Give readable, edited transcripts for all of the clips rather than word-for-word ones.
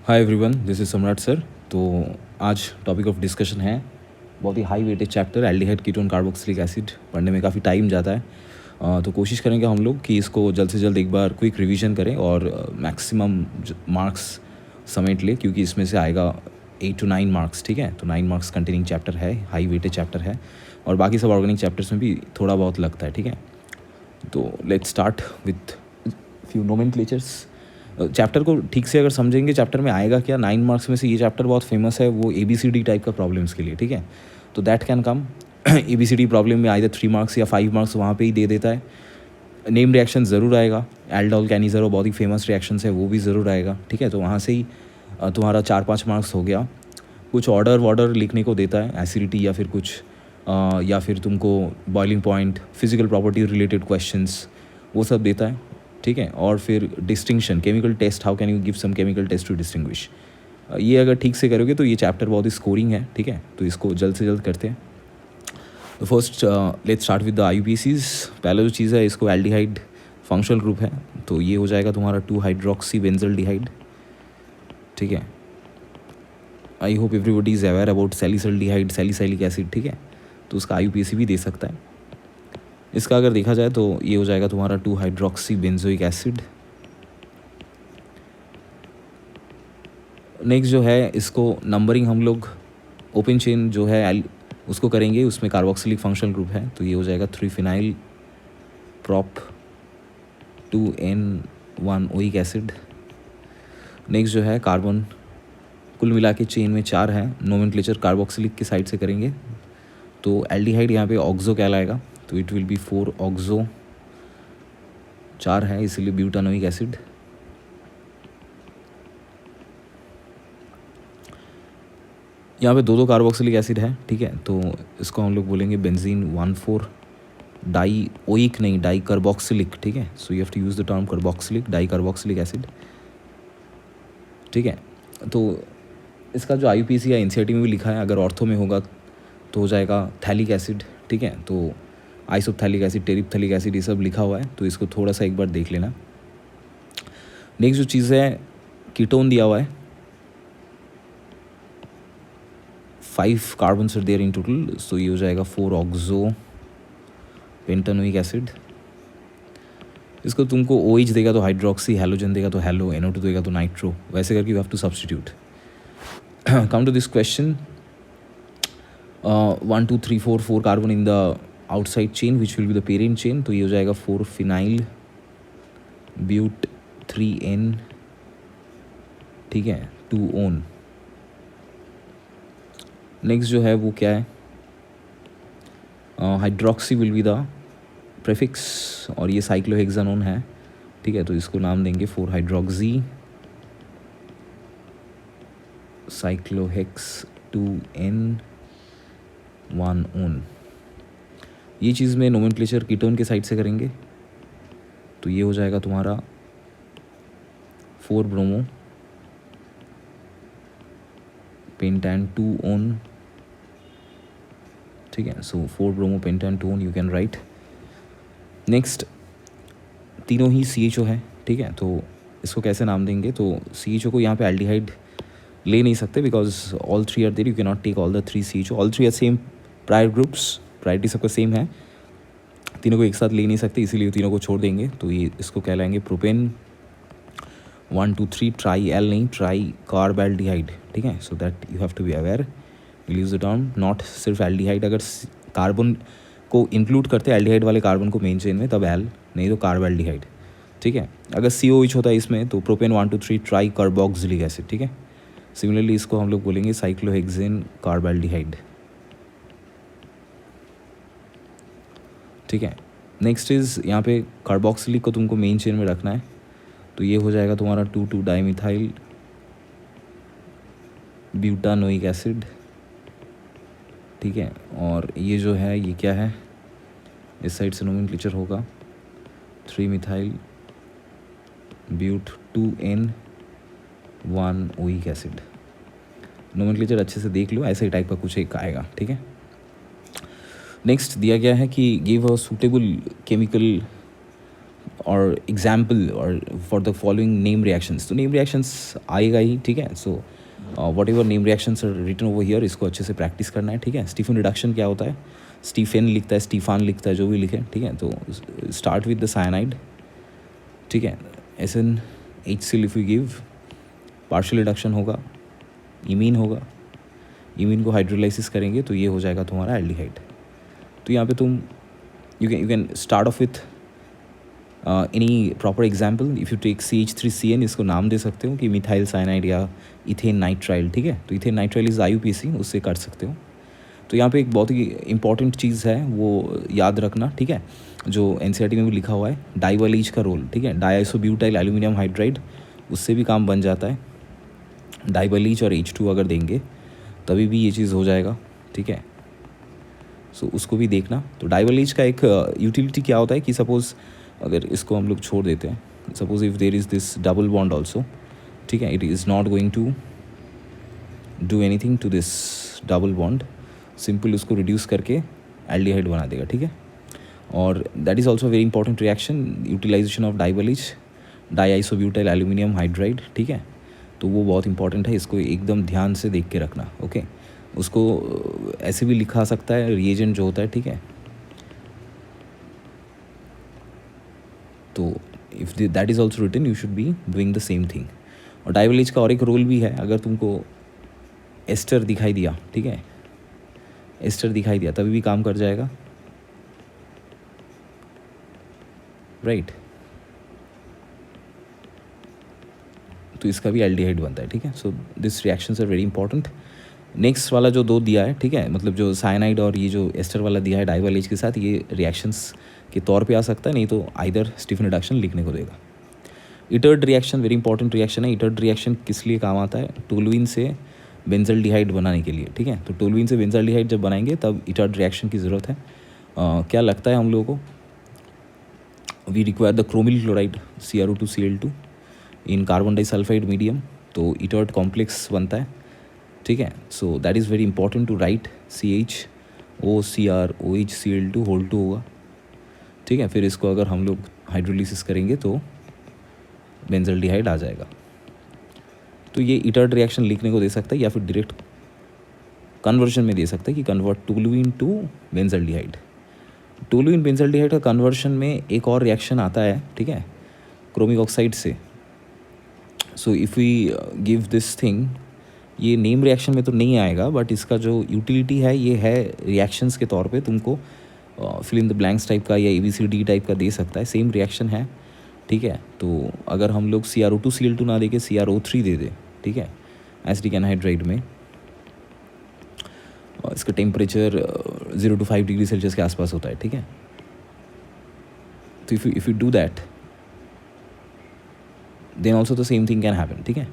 Hi everyone, this is Samrat sir. तो आज topic of discussion है बहुत ही high weightage chapter aldehyde ketone carboxylic acid. पढ़ने में काफ़ी टाइम जाता है, तो कोशिश करेंगे हम लोग कि इसको जल्द से जल्द एक बार क्विक रिवीजन करें और मैक्सिमम मार्क्स समेट ले, क्योंकि इसमें से आएगा 8 to 9 मार्क्स। ठीक है, तो 9 मार्क्स कंटेनिंग चैप्टर है, हाई वेटेज चैप्टर है, और बाकी सब ऑर्गेनिक चैप्टर्स में भी थोड़ा बहुत लगता है। ठीक है, तो let's start with few nomenclatures. Chapter को ठीक से अगर समझेंगे चैप्टर में आएगा क्या, 9 मार्क्स में से ये चैप्टर बहुत फेमस है वो ABCD टाइप का प्रॉब्लम्स के लिए। ठीक है, तो that can come ABCD problem में आइदर 3 मार्क्स या 5 मार्क्स वहाँ पे ही दे देता है। नेम रिएक्शन ज़रूर आएगा, एल्डोल कैनिज़रो बहुत ही फेमस रिएक्शंस है, वो भी ज़रूर आएगा। ठीक है, तो वहाँ से ही तुम्हारा 4-5 मार्क्स हो गया। कुछ ऑर्डर वॉर्डर लिखने को देता है, एसिडिटी या फिर कुछ या फिर तुमको boiling point, physical property related questions, वो सब देता है। ठीक है, और फिर distinction, chemical test, how can you give some chemical test to distinguish. ये अगर ठीक से करोगे तो ये चैप्टर बहुत ही स्कोरिंग है। ठीक है, तो इसको जल्द से जल्द करते हैं। तो first let's start with the IUPACs। पहला जो चीज़ है, इसको एल्डिहाइड फंक्शनल ग्रुप है, तो ये हो जाएगा तुम्हारा 2-हाइड्रोक्सीबेंजल्डिहाइड। ठीक है, I hope everybody is aware about salicylaldehyde, salicylic acid. ठीक है, तो उसका IUPAC भी दे सकता है। इसका अगर देखा जाए तो ये हो जाएगा तुम्हारा 2-हाइड्रोक्सीबेंजोइक एसिड। नेक्स्ट जो है, इसको नंबरिंग हम लोग ओपन चेन जो है उसको करेंगे, उसमें कार्बोक्सिलिक फंक्शनल ग्रुप है, तो ये हो जाएगा three phenyl prop 2N1 oic acid. Next जो है, कार्बन कुल मिला के चेन में 4 है, नोमेनक्लेचर कार्बोक्सिलिक की साइड से करेंगे, तो एल्डिहाइड यहाँ पे ऑक्सो कहलाएगा, तो इट विल बी 4-ऑक्सो। 4 है इसीलिए ब्यूटानोइक एसिड। यहाँ पे 2-2 कार्बोक्सिलिक एसिड है। ठीक है, तो इसको हम लोग बोलेंगे बेंजीन 1,4 डाई ओइक, नहीं डाई कार्बोक्सिलिक। ठीक है, so you have to use the term carboxylic, dicarboxylic acid. ठीक है, तो इसका जो IUPAC या NCERT में भी लिखा है, अगर ऑर्थो में होगा तो हो जाएगा थैलिक एसिड। ठीक है, तो आइसोपथैलिक एसिड, टेरिपथैलिक एसिड, ये सब लिखा हुआ है, तो इसको थोड़ा सा एक बार देख लेना। नेक्स्ट जो चीज़ है, कीटोन दिया हुआ है, 5 carbons are there in total, so ये हो जाएगा 4-ऑक्सो पेंटानोइक एसिड। इसको तुमको OH देगा तो हाइड्रोक्सी, हैलोजन देगा तो हैलो, NO2 देगा तो नाइट्रो, वैसे करके you have to substitute. Come to this question, 1 2 3 4 4 carbon in the outside chain which will be the parent chain, तो ये हो जाएगा 4-फिनाइल ब्यूट 3N। ठीक है, 2 ओन। नेक्स्ट जो है वो क्या है, hydroxy will be the prefix, और ये साइक्लोहेक्सानोन है। ठीक है, तो इसको नाम देंगे 4-हाइड्रोक्सी साइक्लोहेक्स 2N1 ओन। ये चीज़ में नोमेनक्लेचर कीटोन के साइड से करेंगे, तो ये हो जाएगा तुम्हारा 4-ब्रोमो पेंटान 2 ओन। ठीक है, सो 4-ब्रोमो पेंटान 2 own you can right. Next, तीनों ही CHO है। ठीक है, तो इसको कैसे नाम देंगे, तो CHO को यहाँ पे एल्डिहाइड ले नहीं सकते, because all 3 are there, you can not take all the 3 CHO, all 3 are same prior groups, priority सबका सेम है, तीनों को एक साथ ले नहीं सकते, इसीलिए तीनों को छोड़ देंगे, तो ये इसको कहलाएंगे प्रोपेन 1 2 3 ट्राई एल, नहीं ट्राई कार्बेल्डिहाइड। ठीक है, so that you have to be aware, will use the term not सिर्फ एल्डिहाइड। अगर कार्बन को इंक्लूड करते हैं एल्डिहाइड वाले कार्बन को मेन चेन में, तब एल, नहीं तो कार्बेल्डिहाइड। ठीक है, अगर COH होता है इसमें तो प्रोपेन 1 2 3 ट्राई कार्बोक्सिलिक एसिड। ठीक है, सिमिलरली इसको हम लोग बोलेंगे साइक्लोहेक्सेन कार्बेल्डिहाइड। ठीक है, नेक्स्ट इज़ यहाँ पे कार्बोक्सिलिक को तुमको मेन चेन में रखना है, तो ये हो जाएगा तुम्हारा 2,2-डाइमिथाइल ब्यूटानोइक एसिड। ठीक है, और ये जो है ये क्या है, इस साइड से नोमेनक्लेचर होगा three methyl but 2N1 oic acid. Nomenclature अच्छे से देख लो, ऐसे टाइप का कुछ एक आएगा। ठीक है, नेक्स्ट दिया गया है कि गिव अ सूटेबल केमिकल और एग्जाम्पल और for the following name reactions, तो नेम रिएक्शंस आएगा ही, ठीक है। So whatever name reactions are written over here, इसको अच्छे से प्रैक्टिस करना है, ठीक है। स्टीफन रिडक्शन क्या होता है, स्टीफेन लिखता है, स्टीफान लिखता है, जो भी लिखे, ठीक है। तो स्टार्ट विद द साइनाइड, ठीक है। SnHCl if you give, partial reduction होगा, इमीन होगा, इमीन को हाइड्रोलाइसिस करेंगे तो ये हो जाएगा तुम्हारा एल्डिहाइड। तो यहाँ पे तुम you can start off with any proper example. If you take CH3CN, इसको नाम दे सकते हो कि मिथाइल साइनाइड या इथेन नाइट्राइल, ठीक है। तो इथेन नाइट्राइल इज़ IUPAC, उससे कर सकते हो। तो यहाँ पे एक बहुत ही इंपॉर्टेंट चीज़ है, वो याद रखना, ठीक है, जो NCERT में भी लिखा हुआ है, डाइवलीज का रोल, ठीक है। डाइआइसोब्यूटाइल एल्यूमिनियम हाइड्राइड, उससे भी काम बन जाता है। डाइवलीज और H2 अगर देंगे तभी भी ये चीज़ हो जाएगा, ठीक है। सो उसको भी देखना। तो डाइवलीज का एक यूटिलिटी क्या होता है कि सपोज़ अगर इसको हम लोग छोड़ देते हैं, suppose if there is this double bond also, ठीक है, it is not going to do anything to this double bond, simple उसको रिड्यूस करके एल्डिहाइड बना देगा, ठीक है। और that is also very important reaction, utilization of dibals, diisobutyl aluminium hydride, ठीक है। तो वो बहुत इंपॉर्टेंट है, इसको एकदम ध्यान से देख के रखना, ओके। उसको ऐसे भी लिखा सकता है रिएजेंट जो होता है, ठीक है। तो if that is also written, you should be doing the same thing. और डाइवलीज का और एक रोल भी है, अगर तुमको एस्टर दिखाई दिया, ठीक है, एस्टर दिखाई दिया तभी भी काम कर जाएगा, राइट। तो इसका भी एल्डिहाइड बनता है, ठीक है। So this reactions are very important. Next वाला जो दो दिया है, ठीक है, मतलब जो साइनाइड और ये जो एस्टर वाला दिया है डाइवलीज के साथ, ये रिएक्शंस के तौर पे आ सकता है, नहीं तो आइदर स्टीफन रिडक्शन लिखने को देगा। इटर्ड रिएक्शन वेरी इंपॉर्टेंट रिएक्शन है। इटर्ड रिएक्शन किस लिए काम आता है, टोलुइन से बेंजल्डिहाइड बनाने के लिए, ठीक है। तो टोलुइन से बेंजल्डिहाइड जब बनाएंगे तब इटर्ड रिएक्शन की ज़रूरत है। क्या लगता है हम लोगों को, we require the chromyl chloride CrO2Cl2 in carbon disulphide medium, तो इटर्ड कॉम्प्लेक्स बनता है, ठीक है। So that is very important to write, CHOCrOHCl2 whole 2 होगा, ठीक है। फिर इसको अगर हम लोग हाइड्रोलिसिस करेंगे तो बेंजल्डिहाइड आ जाएगा। तो ये इटर्ड रिएक्शन लिखने को दे सकता है, या फिर डायरेक्ट कन्वर्जन में दे सकता है कि convert toluene to benzaldehyde. Toluene benzaldehyde का कन्वर्शन में एक और रिएक्शन आता है, ठीक है, क्रोमिक ऑक्साइड से। So if we give this thing, ये नेम रिएक्शन में तो नहीं आएगा, बट इसका जो यूटिलिटी है ये है रिएक्शंस के तौर पे तुमको fill in the blanks type का या ABCD टाइप का दे सकता है, सेम रिएक्शन है, ठीक है। तो अगर हम लोग CrO2Cl2 ना दे के CrO3 दे दे, ठीक है, एसिटिक एनहाइड्राइड में, इसका टेम्परेचर 0 to 5 डिग्री सेल्सियस के आसपास होता है, ठीक है। तो if you do that then also the same thing can happen, ठीक है।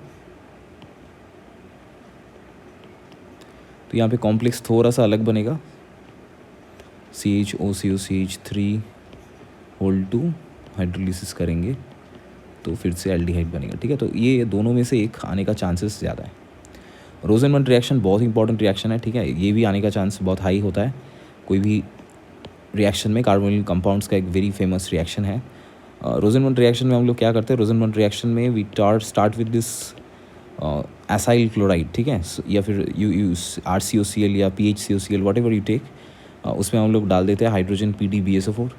तो यहाँ पे कॉम्प्लेक्स थोड़ा सा अलग बनेगा, CHOCOCH3 होल 2 हाइड्रोलिसिस करेंगे तो फिर से एल्डिहाइड बनेगा, ठीक है। तो ये दोनों में से एक आने का चांसेस ज़्यादा है। रोजेनमंड रिएक्शन बहुत इंपॉर्टेंट रिएक्शन है, ठीक है, ये भी आने का चांस बहुत हाई होता है कोई भी रिएक्शन में। कार्बोनिल कंपाउंड्स का एक वेरी फेमस रिएक्शन है। रोजेनमंड रिएक्शन में हम लोग क्या करते हैं, रोजेनमंड रिएक्शन में we start with this acyl chloride, ठीक है, या फिर यू यूज RCOCl या PHCOCl whatever you take, उसमें हम लोग डाल देते हैं हाइड्रोजन PDBSO4।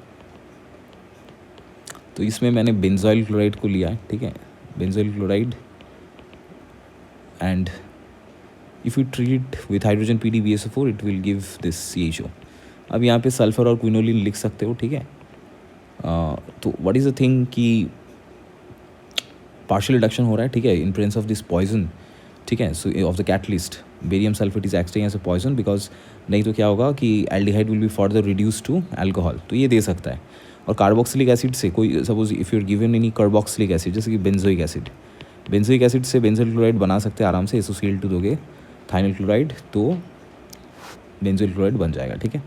तो इसमें मैंने बेंजोइल क्लोराइड को लिया है, ठीक है, benzoyl chloride, and if you treat with hydrogen PDBSO4 it will give this CHO। अब यहाँ पे सल्फर और क्विनोलिन लिख सकते हो, ठीक है। तो व्हाट इज़ द थिंग कि पार्शियल रिडक्शन हो रहा है, ठीक है, in presence of this poison, ठीक है, so of the catalyst barium sulphate is acting as a poison, because नहीं तो क्या होगा कि aldehyde will be further reduce to alcohol, तो ये दे सकता है। और कार्बोक्सिलिक एसिड से कोई suppose if you are given any carboxylic acid, जैसे कि बेंजोइक एसिड से बेंजोइल क्लोराइड बना सकते हैं आराम से, SOCl2 दोगे, थाइनल क्लोराइड, तो बेंजोइल क्लोराइड बन जाएगा, ठीक है।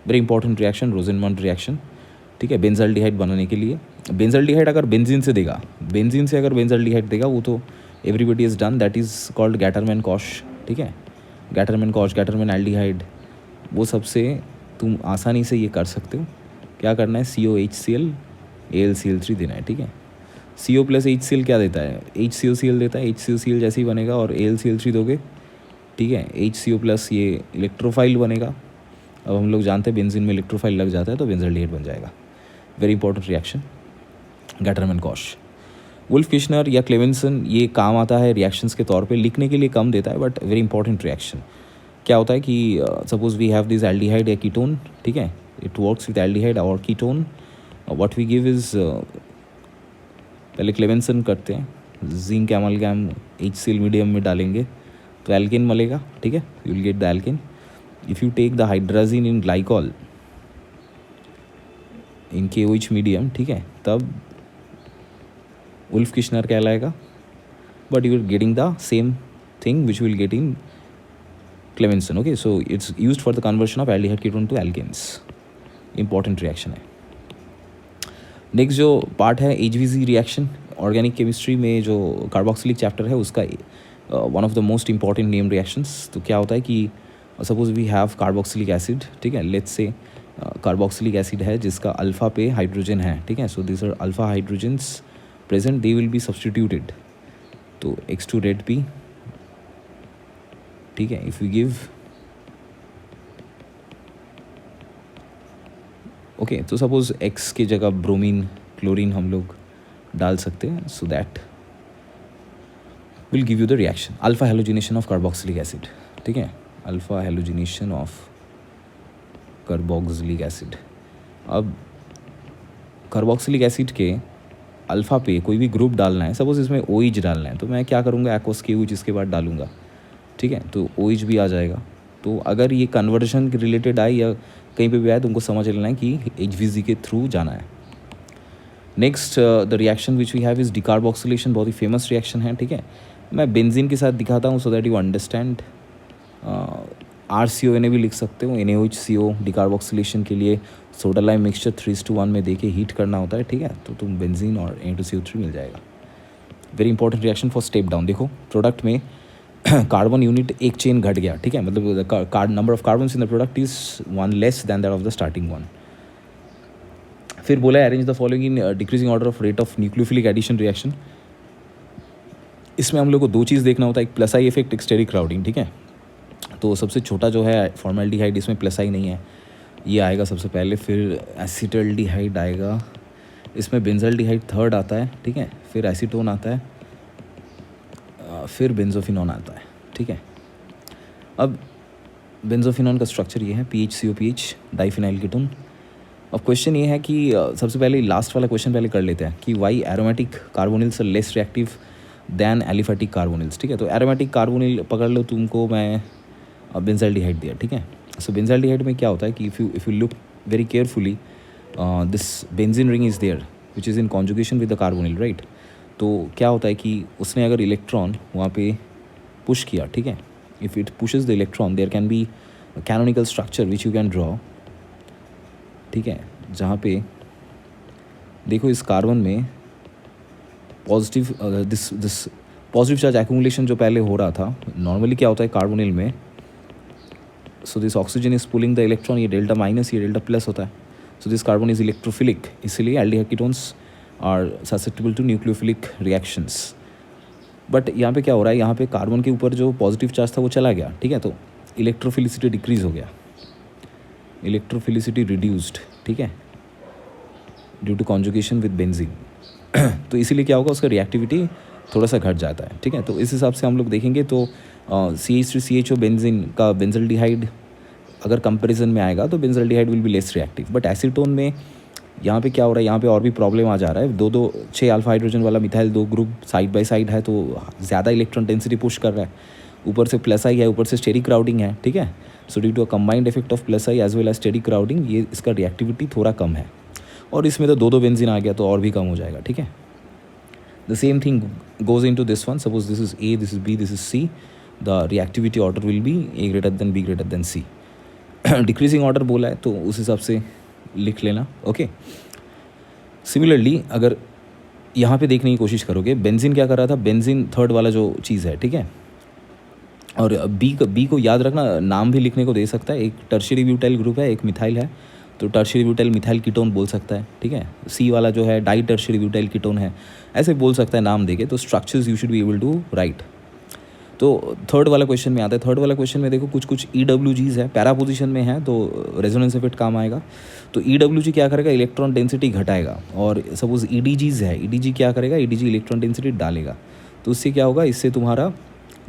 Very important reaction, Rosenmund reaction, ठीक है, बेंजल्डिहाइड बनाने के लिए। बेंजल्डिहाइड अगर बेंजीन से देगा, बेंजीन से अगर बेंजल्डिहाइड देगा वो तो everybody is done, that is called Gattermann cosh, ठीक है, गैटरमैन कॉश, गैटरमैन एल्डिहाइड, वो सबसे तुम आसानी से ये कर सकते हो। क्या करना है, COHCl AlCl3 देना है, ठीक है। CO प्लस HCl क्या देता है, HCOCl देता है, HCOCl जैसे ही बनेगा और AlCl3 दोगे, ठीक है। HCO प्लस ये इलेक्ट्रोफाइल बनेगा। अब हम लोग जानते हैं बेंजीन में इलेक्ट्रोफाइल लग जाता है तो बेंजल्डिहाइड बन जाएगा। Very important reaction, Gattermann Koch. Wolff Kishner या क्लेवेंसन ये काम आता है रिएक्शंस के तौर पे, लिखने के लिए कम देता है बट वेरी इंपॉर्टेंट रिएक्शन। क्या होता है कि suppose we have this aldehyde या कीटोन, ठीक है, इट वर्क्स विद एल्डिहाइड और ketone. What we give is, पहले क्लेवेंसन करते हैं, जिंक एमलगैम HCl मीडियम में डालेंगे तो एल्केन मिलेगा, ठीक है, you will get the alkene. If you take the hydrazine in glycol in KOH medium, ठीक है, तब वुल्फ किशनर कहलाएगा, but you are getting the same thing which will get in Clemmensen. Okay, so it's used for the conversion of aldehyde ketone to alkenes. Important reaction है। Next जो part है HVC reaction, organic chemistry में जो carboxylic chapter है उसका one of the most important name reactions. तो क्या होता है कि suppose we have carboxylic acid, ठीक है, लेट्स से कार्बोक्सिलिक एसिड है जिसका अल्फ़ा पे हाइड्रोजन है, ठीक है, so this are alpha hydrogens present, they will be substituted, तो X2 रेड P, ठीक है। इफ़ यू गिव, ओके, तो सपोज X की जगह ब्रोमीन क्लोरीन हम लोग डाल सकते हैं, so that will give you the reaction alpha halogenation of carboxylic acid, ठीक है, alpha halogenation of carboxylic acid. अब कार्बोक्सिलिक एसिड के अल्फ़ा पे कोई भी ग्रुप डालना है, सपोज इसमें OH डालना है, तो मैं क्या करूँगा, एक्वस KOH इसके बाद डालूंगा, ठीक है, तो OH भी आ जाएगा। तो अगर ये कन्वर्जन के रिलेटेड आए या कहीं पे भी आए तो उनको समझ लेना है कि HVC के थ्रू जाना है। Next the reaction which we have is decarboxylation, बहुत ही फेमस रिएक्शन है, ठीक है। मैं बेंजीन के साथ दिखाता हूँ सो दैट यू अंडरस्टैंड। RCONA भी लिख सकते हो, NaOHCO डिकार्बोक्सिलेशन के लिए सोडा लाइम मिक्सचर 3:1 में देके हीट करना होता है, ठीक है, तो तुम बेंजीन और Na2CO3 मिल जाएगा। Very important reaction for step down. देखो प्रोडक्ट में कार्बन यूनिट एक चेन घट गया, ठीक है, मतलब number of carbon in the product is 1 less than that of the starting one. फिर बोला arrange the following in decreasing order of rate of nucleophilic addition reaction. इसमें हम लोग को दो चीज़ देखना होता है, एक प्लस आई इफेक्ट, एक स्टेरिक क्राउडिंग, ठीक है। तो सबसे छोटा जो है फॉर्मेल्डिहाइड, इसमें प्लस आई नहीं है, ये आएगा सबसे पहले, फिर एसिटल्डिहाइड आएगा, इसमें बेंजल्डिहाइड थर्ड आता है, ठीक है, फिर एसीटोन आता है, फिर बेंजोफिनॉन आता है, ठीक है। अब बेंजोफिनॉन का स्ट्रक्चर ये है, PHCOPH डाइफिनाइल कीटोन। अब क्वेश्चन ये है कि सबसे पहले लास्ट वाला क्वेश्चन पहले कर लेते हैं कि why aromatic carbonyls are less reactive than aliphatic carbonyls, ठीक है। तो एरोमेटिक कार्बोनिल पकड़ लो, तुमको मैं बेंजल्डिहाइड दिया, ठीक है। सो बेंजल्डिहाइड में क्या होता है कि if you look very carefully, this benzene ring is there which is in conjugation with the carbonyl, right. तो क्या होता है कि उसने अगर इलेक्ट्रॉन वहाँ पे पुश किया, ठीक है, if it pushes the electron there can be canonical structure which you can draw, ठीक है, जहाँ पे देखो इस कार्बन में positive this positive charge accumulation जो पहले हो रहा था, नॉर्मली क्या होता है कार्बोनिल में, so this oxygen is pulling the electron, ये डेल्टा माइनस ये डेल्टा प्लस होता है, so this carbon is electrophilic, इसलिए aldehyde ketones are susceptible to nucleophilic reactions. But यहाँ पे क्या हो रहा है, यहाँ पे कार्बन के ऊपर जो पॉजिटिव चार्ज था वो चला गया, ठीक है, तो इलेक्ट्रोफिलिसिटी डिक्रीज हो गया, इलेक्ट्रोफिलिसिटी रिड्यूस्ड, ठीक है, due to conjugation with benzene. तो इसीलिए क्या होगा, उसका रिएक्टिविटी थोड़ा सा घट जाता है, ठीक है। तो इस हिसाब से हम लोग देखेंगे तो CH3CHO बेंजीन का बेंजल्डिहाइड अगर कंपैरिजन में आएगा तो benzaldehyde will be less reactive. But acetone में यहाँ पे क्या हो रहा है, यहाँ पे और भी प्रॉब्लम आ जा रहा है, 6 अल्फा हाइड्रोजन वाला methyl 2 group side by side है, तो ज़्यादा इलेक्ट्रॉन डेंसिटी पुश कर रहा है, ऊपर से प्लस आई है, ऊपर से स्टेरिक क्राउडिंग है, ठीक है। So due to a combined effect of plus I as well as steric crowding, ये इसका रिएक्टिविटी थोड़ा कम है, और इसमें तो 2 बेंजीन आ गया तो और भी कम हो जाएगा, ठीक है। The same thing goes in to this one, suppose this is A, this is B, this is C, the reactivity order will be A greater than B greater than C। Decreasing order बोला है तो उस हिसाब से लिख लेना, okay. Similarly अगर यहाँ पे देखने की कोशिश करोगे, बेंजीन क्या कर रहा था, बेंजीन थर्ड वाला जो चीज़ है, ठीक है, और बी को याद रखना, नाम भी लिखने को दे सकता है, एक टर्शियरी ब्यूटाइल ग्रुप है, एक मिथाइल है, तो टर्शियरी ब्यूटाइल मिथाइल कीटोन बोल सकता है, ठीक है। सी वाला जो है डाई टर्शियरी ब्यूटाइल कीटोन है, ऐसे बोल सकता है नाम देके। तो structures you should be able to write. तो थर्ड वाला क्वेश्चन में आता है। थर्ड वाला क्वेश्चन में देखो कुछ EWGs है, पैरा पोजीशन में है, तो रेजोनेंस इफेक्ट काम आएगा। तो EWG क्या करेगा, इलेक्ट्रॉन डेंसिटी घटाएगा। और सपोज EDGs है, EDG क्या करेगा, EDG इलेक्ट्रॉन डेंसिटी डालेगा। तो उससे क्या होगा, इससे तुम्हारा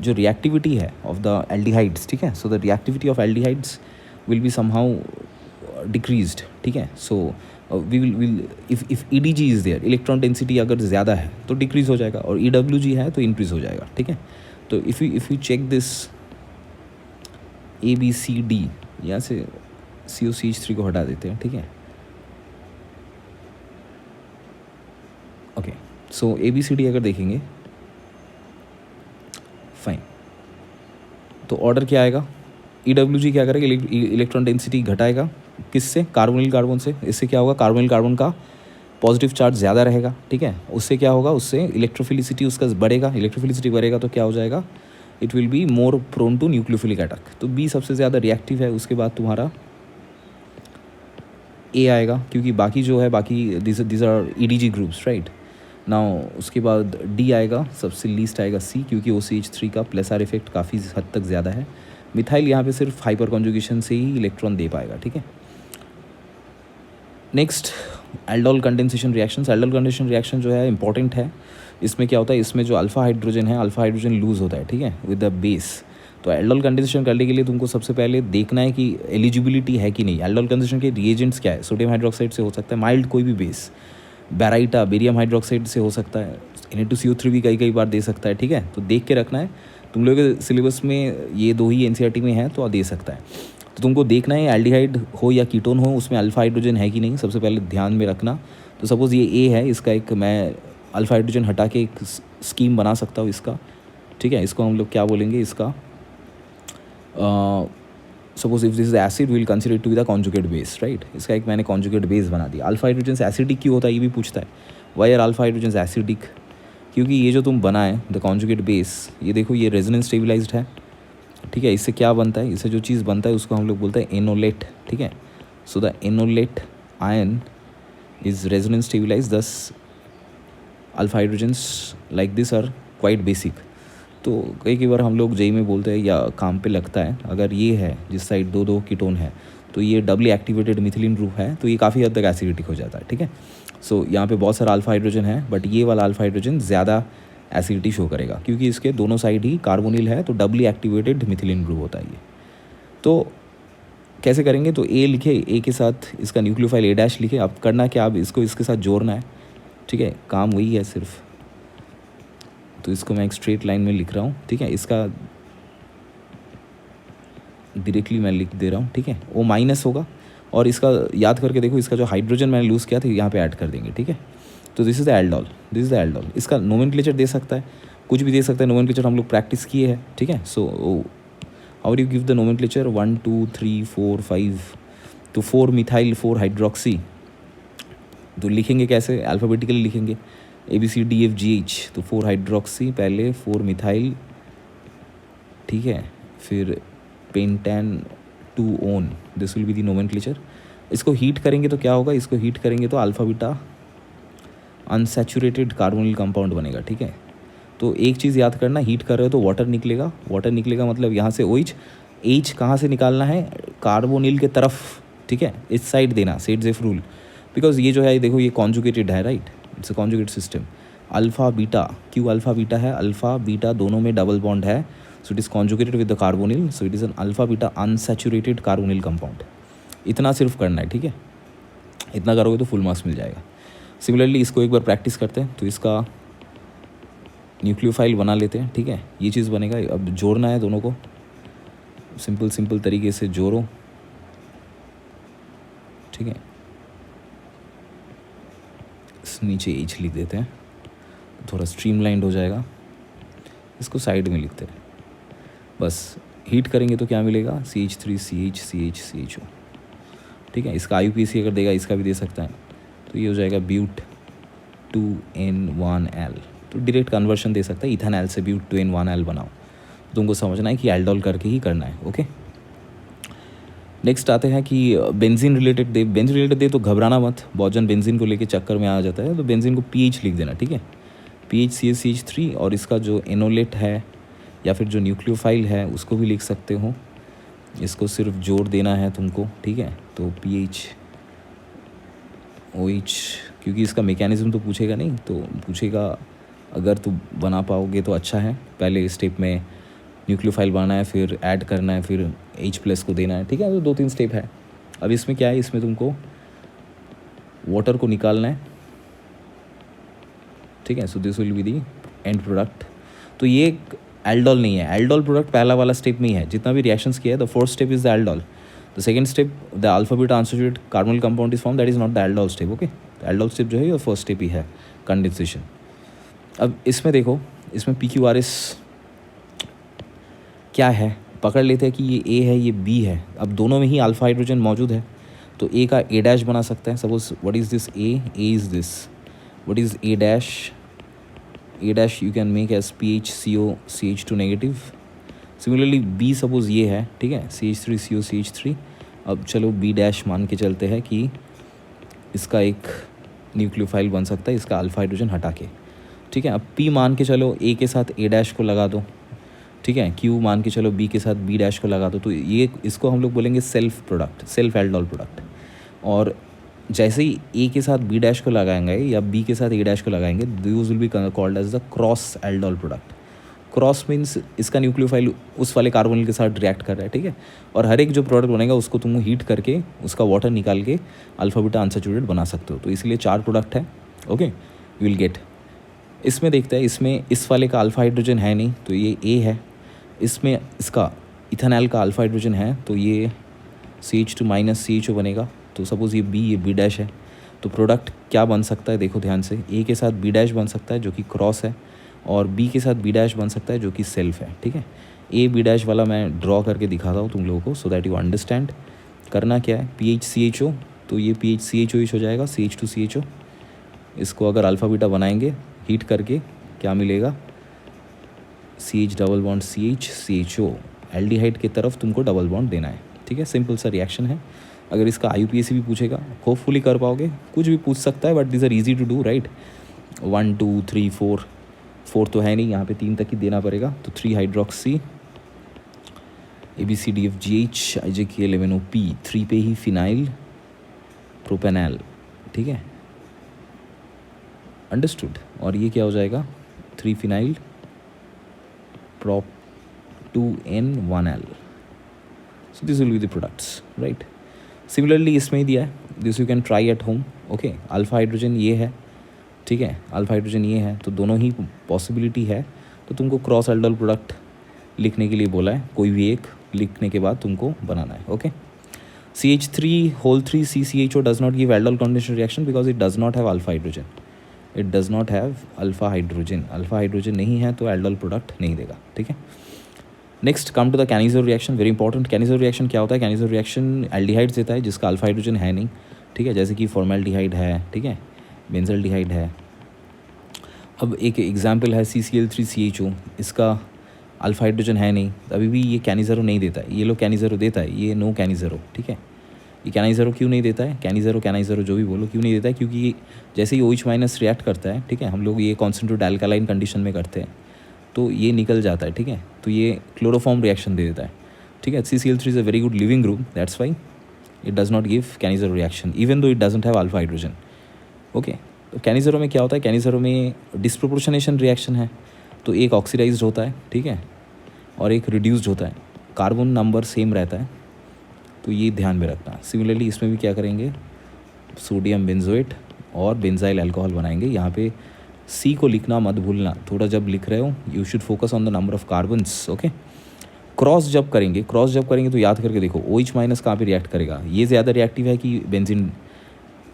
जो रिएक्टिविटी है ऑफ द एल्डिहाइड्स, ठीक है, so the reactivity of aldehydes will be somehow decreased, ठीक है। So we will if EDG is there, electron density अगर ज़्यादा है तो डिक्रीज़ हो जाएगा, और EWG है तो इंक्रीज़ हो जाएगा, ठीक है। तो if you check this ABCD, यहाँ से COCH3 को हटा देते हैं, ठीक है। ओके, सो ABCD अगर देखेंगे, फाइन, तो ऑर्डर क्या आएगा, EWG क्या करेगा, इलेक्ट्रॉन डेंसिटी घटाएगा, किससे, कार्बोनिल कार्बन से। इससे क्या होगा, कार्बोनिल कार्बन का पॉजिटिव चार्ज ज़्यादा रहेगा, ठीक है। उससे क्या होगा, उससे इलेक्ट्रोफिलिसिटी उसका बढ़ेगा। इलेक्ट्रोफिलिसिटी बढ़ेगा तो क्या हो जाएगा, it will be more prone to nucleophilic attack. तो B सबसे ज़्यादा रिएक्टिव है। उसके बाद तुम्हारा A आएगा, क्योंकि बाकी जो है, बाकी this are EDG groups, right now. उसके बाद D आएगा, सबसे लीस्ट आएगा C, क्योंकि OCH3 का प्लस आर इफेक्ट काफ़ी हद तक ज़्यादा है। मिथाइल यहाँ पे सिर्फ हाइपर कॉन्जुगेशन से ही इलेक्ट्रॉन दे पाएगा, ठीक है। Next, aldol condensation reactions. Aldol condensation reaction जो है इंपॉर्टेंट है। इसमें क्या होता है, इसमें जो अल्फा हाइड्रोजन है, अल्फा हाइड्रोजन लूज होता है, ठीक है, विद द बेस। तो एल्डोल कंडेंसेशन करने के लिए तुमको सबसे पहले देखना है कि एलिजिबिलिटी है कि नहीं। एल्डोल कंडेंसेशन के रिएजेंट्स क्या है, सोडियम हाइड्रोक्साइड से हो सकता है, माइल्ड कोई भी बेस, बैराइटा बेरियम हाइड्रोक्साइड से हो सकता है, Na2CO3 भी कई बार दे सकता है, ठीक है। तो देख के रखना है। तुम लोगों के सिलेबस में ये दो ही NCERT में है तो दे सकता है। तो तुमको देखना है एल्डिहाइड हो या कीटोन हो, उसमें अल्फा हाइड्रोजन है कि नहीं, सबसे पहले ध्यान में रखना। तो सपोज़ ये A है, इसका एक मैं अल्फा हाइड्रोजन हटा के एक स्कीम बना सकता हूँ इसका, ठीक है। इसको हम लोग क्या बोलेंगे, इसका suppose if this is acid will consider it to be the conjugate base, right. इसका एक मैंने कॉन्जुगेट बेस बना दिया। अल्फा हाइड्रोजन से एसिडिक क्यों होता है, ये भी पूछता है, why are alpha hydrogen acidic. क्योंकि ये जो तुम बनाए द कॉन्जुगेट बेस, ये देखो ये रेजोनेंस स्टेबलाइज्ड है, ठीक है। इससे क्या बनता है, इससे जो चीज़ बनता है उसको हम लोग बोलते हैं एनोलेट, ठीक है। So the enolate ion is resonance stabilize, thus alpha hydrogens like this are quite basic. तो कई बार हम लोग जेई में बोलते हैं या काम पे लगता है, अगर ये है जिस साइड दो दो कीटोन है तो ये डबली एक्टिवेटेड मिथिलीन ग्रुप है, तो ये काफ़ी हद तक एसिडिक हो जाता है, ठीक है। सो यहाँ पे बहुत सारा अल्फा हाइड्रोजन है, बट ये वाला अल्फा हाइड्रोजन ज़्यादा एसिडिटी शो करेगा, क्योंकि इसके दोनों साइड ही कार्बोनिल है, तो डबली एक्टिवेटेड मिथिलीन ग्रुप होता है ये। तो कैसे करेंगे, तो A लिखे, A के साथ इसका न्यूक्लियोफाइल A' लिखे। अब करना क्या, अब इसको इसके साथ जोड़ना है, ठीक है, काम वही है सिर्फ। तो इसको मैं एक स्ट्रेट लाइन में लिख रहा हूँ, ठीक है। इसका डायरेक्टली मैं लिख दे रहा हूँ, ठीक है। O माइनस होगा, और इसका याद करके देखो, इसका जो हाइड्रोजन मैंने लूज़ किया था यहाँ पे ऐड कर देंगे, ठीक है। तो this is the aldol, this is the aldol. इसका नोमेनक्लेचर दे सकता है, कुछ भी दे सकता है, नोमेनक्लेचर हम लोग प्रैक्टिस किए हैं, ठीक है। So how do you give the nomenclature, 1 2 3 4 5, तो 4 मिथाइल 4 हाइड्रोक्सी। तो लिखेंगे कैसे, अल्फ़ाबेटिकली लिखेंगे, ABCDFGH। तो 4 हाइड्रोक्सी पहले, 4 मिथाइल, ठीक है, फिर pentane 2 own, this will be the nomenclature. इसको हीट करेंगे तो क्या होगा, इसको हीट करेंगे तो alpha beta unsaturated carbonyl compound बनेगा, ठीक है। तो एक चीज़ याद करना, हीट कर रहे हो तो वाटर निकलेगा, वाटर निकलेगा मतलब यहाँ से OH, H कहाँ से निकालना है, कार्बोनिल के तरफ, ठीक है, इस साइड देना, सेडजेफ रूल। बिकॉज ये जो है देखो ये कॉन्जुगेटेड है, right, it's a conjugate system. Alpha beta, क्यों अल्फा बीटा है, अल्फा बीटा दोनों में डबल बॉन्ड है, so it is conjugated with the carbonyl, so it is N alpha beta unsaturated carbonyl compound. इतना सिर्फ करना है, ठीक है, इतना करोगे तो फुल मार्क्स मिल जाएगा। सिमिलरली इसको एक बार प्रैक्टिस करते हैं, तो इसका न्यूक्लियोफाइल बना लेते हैं, ठीक है, ये चीज़ बनेगा। अब जोड़ना है दोनों को, सिंपल तरीके से जोड़ो, ठीक है। नीचे H लिख देते हैं, थोड़ा स्ट्रीमलाइंड हो जाएगा। इसको साइड में लिखते हैं, बस हीट करेंगे तो क्या मिलेगा, CH3CH, ठीक है। इसका IUPAC अगर देगा, इसका भी दे सकता है, तो ये हो जाएगा ब्यूट 2N1L। तो डायरेक्ट कन्वर्शन दे सकता है, इथेनॉल से ब्यूट 2N1L बनाओ। तुमको समझना है कि एल्डोल करके ही करना है, ओके। नेक्स्ट आते हैं कि बेंजीन रिलेटेड दे, बेंजीन रिलेटेड दे तो घबराना मत, बहुत जन बेंजीन को लेके चक्कर में आ जाता है, तो बेंजीन को पीएच लिख देना, ठीक है, PHCH3, और इसका जो एनोलेट है या फिर जो न्यूक्लियोफाइल है उसको भी लिख सकते हो, इसको सिर्फ जोड़ देना है तुमको, ठीक है। तो PHOH, क्योंकि इसका मैकेनिज्म तो पूछेगा नहीं, तो पूछेगा अगर तू बना पाओगे तो अच्छा है, पहले स्टेप में न्यूक्लियोफाइल बनाना है, फिर ऐड करना है, फिर H+ को देना है, ठीक है। तो 2-3 स्टेप है। अब इसमें क्या है, इसमें तुमको वाटर को निकालना है, ठीक है। So this will be the and product. तो ये एल्डोल नहीं है, एल्डोल प्रोडक्ट पहला वाला स्टेप में ही है, जितना भी रिएक्शंस किया है, the fourth step is the aldol, the second step the alpha beta unsaturated carbonyl compound is form, that is not the aldol step, okay. Aldol step जो है ये फर्स्ट स्टेप ही है, कंडेंसेशन। अब इसमें देखो, इसमें PQRS क्या है, पकड़ लेते हैं कि ये A है, ये B है। अब दोनों में ही अल्फा हाइड्रोजन मौजूद है, तो A का A' बना सकते हैं। Suppose what is this A is this, what is A' you can make as PHCOCH2 negative. Similarly B suppose ये है, ठीक है, CH3COCH3। अब चलो B' मान के चलते हैं कि इसका एक न्यूक्लियोफाइल बन सकता है, इसका अल्फा हाइड्रोजन हटा के, ठीक है। अब P मान के चलो A के साथ A' को लगा दो, ठीक है। Q मान के चलो B के साथ B' को लगा दो, तो ये इसको हम लोग बोलेंगे self product, self aldol product. और जैसे ही A के साथ B' को लगाएंगे या B के साथ A' को लगाएंगे, this will be called as the cross aldol product. Cross means इसका न्यूक्लियोफाइल उस वाले कार्बोनिल के साथ रिएक्ट कर रहा है, ठीक है। और हर एक जो प्रोडक्ट बनेगा उसको तुम हीट करके उसका वाटर निकाल के अल्फा बीटा अनसैचुरेटेड बना सकते हो। तो इसलिए 4 प्रोडक्ट है, ओके, यू विल गेट। इसमें देखते हैं, इसमें इस वाले का अल्फा हाइड्रोजन है नहीं, तो ये A है। इसमें इसका इथेनॉल का अल्फा हाइड्रोजन है, तो ये CH2- CHO बनेगा। तो सपोज़ ये B है, तो प्रोडक्ट क्या बन सकता है, देखो ध्यान से, A के साथ B' बन सकता है जो कि क्रॉस है, और B के साथ B' बन सकता है जो कि सेल्फ है, ठीक है। A B' वाला मैं ड्रॉ करके दिखाता हूँ तुम लोगों को, सो दैट यू अंडरस्टैंड। करना क्या है, PHCHO, तो ये PHCHO हो जाएगा, CH2CHO। इसको अगर अल्फ़ा बीटा बनाएंगे हीट करके, क्या मिलेगा, CH+CH CHO। एल्डिहाइड की तरफ तुमको डबल बॉन्ड देना है, ठीक है। सिंपल सा रिएक्शन है। अगर इसका IUPAC भी पूछेगा, होपफुली कर पाओगे, कुछ भी पूछ सकता है, but this are easy to do, right. 1 2 3 4 तो है नहीं, यहाँ पे 3 तक ही देना पड़ेगा। तो 3 हाइड्रोक्सी ABCDFGH IJK11OP, 3 पे ही फिनाइल प्रोपेनॉल, ठीक है, अंडरस्टूड। और ये क्या हो जाएगा, 3 phenyl prop 2N1L। So this will be the products, right? Similarly इसमें ही दिया है, this you can try at home, okay। Alpha hydrogen ये है, ठीक है, अल्फा हाइड्रोजन ये है, तो दोनों ही पॉसिबिलिटी है। तो तुमको क्रॉस एल्डोल प्रोडक्ट लिखने के लिए बोला है, कोई भी एक लिखने के बाद तुमको बनाना है, okay. CH3 CCHO does not give aldol condensation reaction because it does not have alpha hydrogen, it does not have alpha hydrogen, alpha hydrogen नहीं है तो एल्डोल प्रोडक्ट नहीं देगा, ठीक है। Next come to the Cannizzaro reaction, very important. Cannizzaro reaction क्या होता है, कैनिजर रिएक्शन एल्डिहाइड्स देता है जिसका अल्फा हाइड्रोजन है नहीं, ठीक है, जैसे कि फॉर्मेल्डिहाइड है, ठीक है, बेंजल्डिहाइड है। अब एक एग्जाम्पल है CCl3CHO, इसका अल्फा हाइड्रोजन है नहीं, अभी भी ये कैनिजरो नहीं देता है, ये लो कैनिजरो देता है, ये नो कैनिजरो, ठीक है। ये कैनाइजरो क्यों नहीं देता है, कैनाइजरो जो भी बोलो, क्यों नहीं देता है, क्योंकि जैसे ही OH- रिएक्ट करता है, ठीक है, हम लोग ये कॉन्सेंट्रेट अल्कालाइन कंडीशन में करते हैं, तो ये निकल जाता है, ठीक है, तो ये क्लोरोफॉर्म रिएक्शन दे देता है, ठीक है। CCl3 is a very good leaving group, that's why it does not give Cannizzaro reaction even though it doesn't have alpha hydrogen, okay. तो कैनिजरो में क्या होता है, कैनिजरो में डिस्प्रोपोर्शनेशन रिएक्शन है, तो एक ऑक्सीडाइज्ड होता है, ठीक है, और एक रिड्यूस्ड होता है, कार्बन नंबर सेम रहता है, तो ये ध्यान में रखना। सिमिलरली इसमें भी क्या करेंगे, सोडियम बेंजोएट और बेंजाइल अल्कोहल बनाएंगे। यहाँ पे C को लिखना मत भूलना, थोड़ा जब लिख रहे हो you should focus on the number of carbons, okay. Cross जब करेंगे तो याद करके देखो OH- कहाँ पे रिएक्ट करेगा, ये ज़्यादा रिएक्टिव है कि बेंजीन।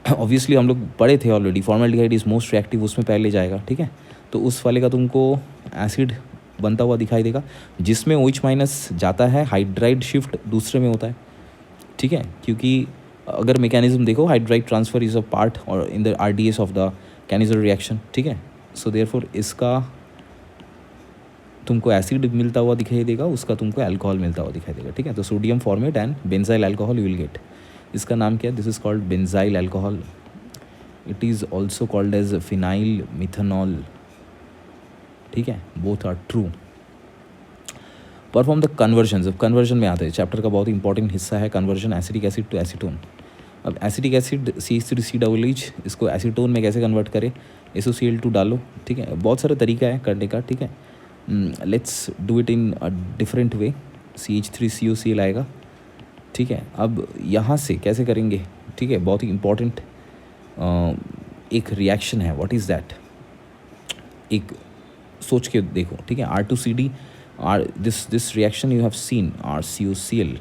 ऑब्वियसली हम लोग पढ़े थे already, formaldehyde is most reactive, उसमें पहले जाएगा, ठीक है। तो उस वाले का तुमको एसिड बनता हुआ दिखाई देगा, जिसमें OH- जाता है, हाइड्राइड शिफ्ट दूसरे में होता है, ठीक है, क्योंकि अगर मैकेनिज्म देखो, hydride transfer is a part or in the RDS of the Cannizzaro reaction, ठीक है। सो देयरफॉर इसका तुमको एसिड मिलता हुआ दिखाई देगा, उसका तुमको अल्कोहल मिलता हुआ दिखाई देगा, ठीक है। तो sodium formate and benzyl alcohol you will get. इसका नाम क्या है? This is called benzyl alcohol. It is also called as phenyl methanol, ठीक है। Both are true. Perform the conversion. अब कन्वर्जन में आते हैं, चैप्टर का बहुत इंपॉर्टेंट हिस्सा है conversion, acetic acid to acetone. अब एसिडिक एसिड CH3COOH, इसको एसीटोन में कैसे कन्वर्ट करें? SOCl2 डालो, ठीक है। बहुत सारा तरीका है करने का, ठीक है। Let's do it in a different way. CH3COCl आएगा, ठीक है। अब यहाँ से कैसे करेंगे, ठीक है, बहुत ही इंपॉर्टेंट एक रिएक्शन है। What is that? एक सोच के देखो, ठीक है। R2CD, this reaction you have seen, RCOCl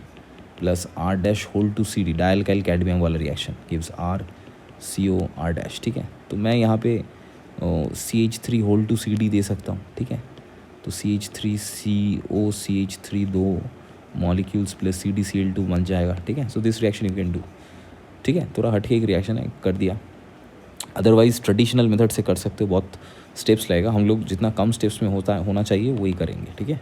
plus R-2CD, dialkyl cadmium वाला रिएक्शन गिव्स RCOR-, ठीक है। तो मैं यहाँ पे CH3 दे सकता हूँ, ठीक है। तो CH3CO CH3 दो मॉलिक्यूल्स प्लस CdCl2 बन जाएगा, ठीक है। So this reaction you can do, ठीक है। थोड़ा हटके एक रिएक्शन है, कर दिया। अदरवाइज ट्रेडिशनल मेथड से कर सकते हो, बहुत स्टेप्स लगेगा। हम लोग जितना कम स्टेप्स में होना चाहिए वही करेंगे, ठीक है।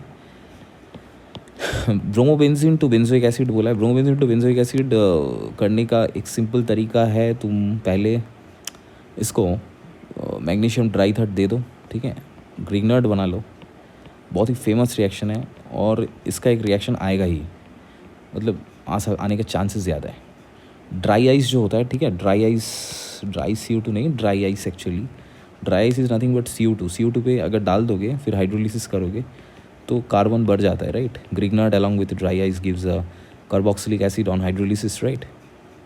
ब्रोमोबेंजीन टू बेंजोइक एसिड बोला है। ब्रोमोबेंजीन टू बेंजोइक एसिड करने का एक सिंपल तरीका है, तुम पहले इसको मैग्नीशियम ट्राइथर्ड दे दो, ठीक है। ग्रिग्नर्ड बना लो, बहुत ही फेमस रिएक्शन है और इसका एक रिएक्शन आएगा ही, मतलब आने के चांसेस ज़्यादा है। ड्राई आइस जो होता है, ठीक है, ड्राई CO2 नहीं, dry ice actually. Dry ice is nothing but CO2 पे अगर डाल दोगे फिर हाइड्रोलिसिस करोगे तो कार्बन बढ़ जाता है, right. Grignard along with dry ice gives a carboxylic acid on hydrolysis, right.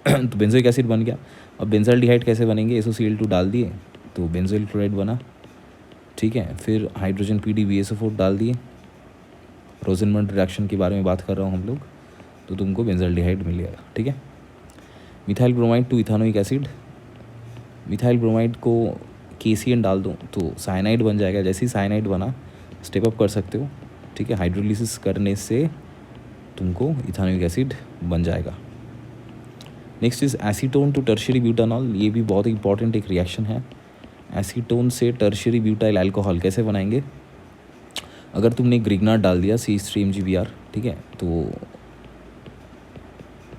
तो बेंजोइक एसिड बन गया। अब बेंजाल्डिहाइड कैसे बनेंगे? SOCl2 डाल दिए तो बेंजोइल क्लोराइड बना, ठीक है। फिर हाइड्रोजन PdBSO4 डाल दिए, रोजेनमंड रिएक्शन के बारे में बात कर रहा हूँ हम लोग, तो तुमको बेंजाल्डिहाइड मिलेगा, ठीक है। Methyl bromide to ethanoic acid. Methyl bromide को KCN डाल दो तो साइनाइड बन जाएगा। जैसे ही साइनाइड बना स्टेप अप कर सकते हो, ठीक है। हाइड्रोलिसिस करने से तुमको इथानोइक एसिड बन जाएगा। Next is acetone to tertiary butanol. ये भी बहुत इंपॉर्टेंट एक रिएक्शन है। एसीटोन से टर्शियरी ब्यूटाइल अल्कोहल कैसे बनाएंगे? अगर तुमने ग्रिग्नार्ड डाल दिया CH3MgBr, ठीक है, तो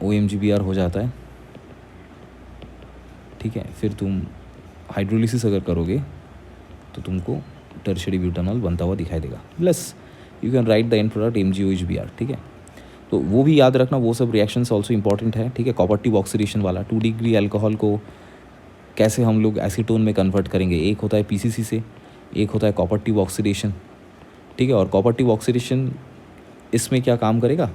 OMgBr हो जाता है, ठीक है। फिर तुम हाइड्रोलिसिस अगर करोगे तो तुमको टर्शियरी ब्यूटानॉल बनता हुआ दिखाई देगा। Plus you can right the end product MgOHBr, ठीक है। तो वो भी याद रखना, वो सब रिएक्शंस ऑल्सो इंपॉर्टेंट है, ठीक है। कॉपर ट्यूब ऑक्सीडेशन वाला 2 डिग्री अल्कोहल को कैसे हम लोग एसीटोन में कन्वर्ट करेंगे? एक होता है PCC से, एक होता है कॉपर ट्यूब ऑक्सीडेशन, ठीक है। और कॉपर ट्यूब ऑक्सीडेशन इसमें क्या काम करेगा?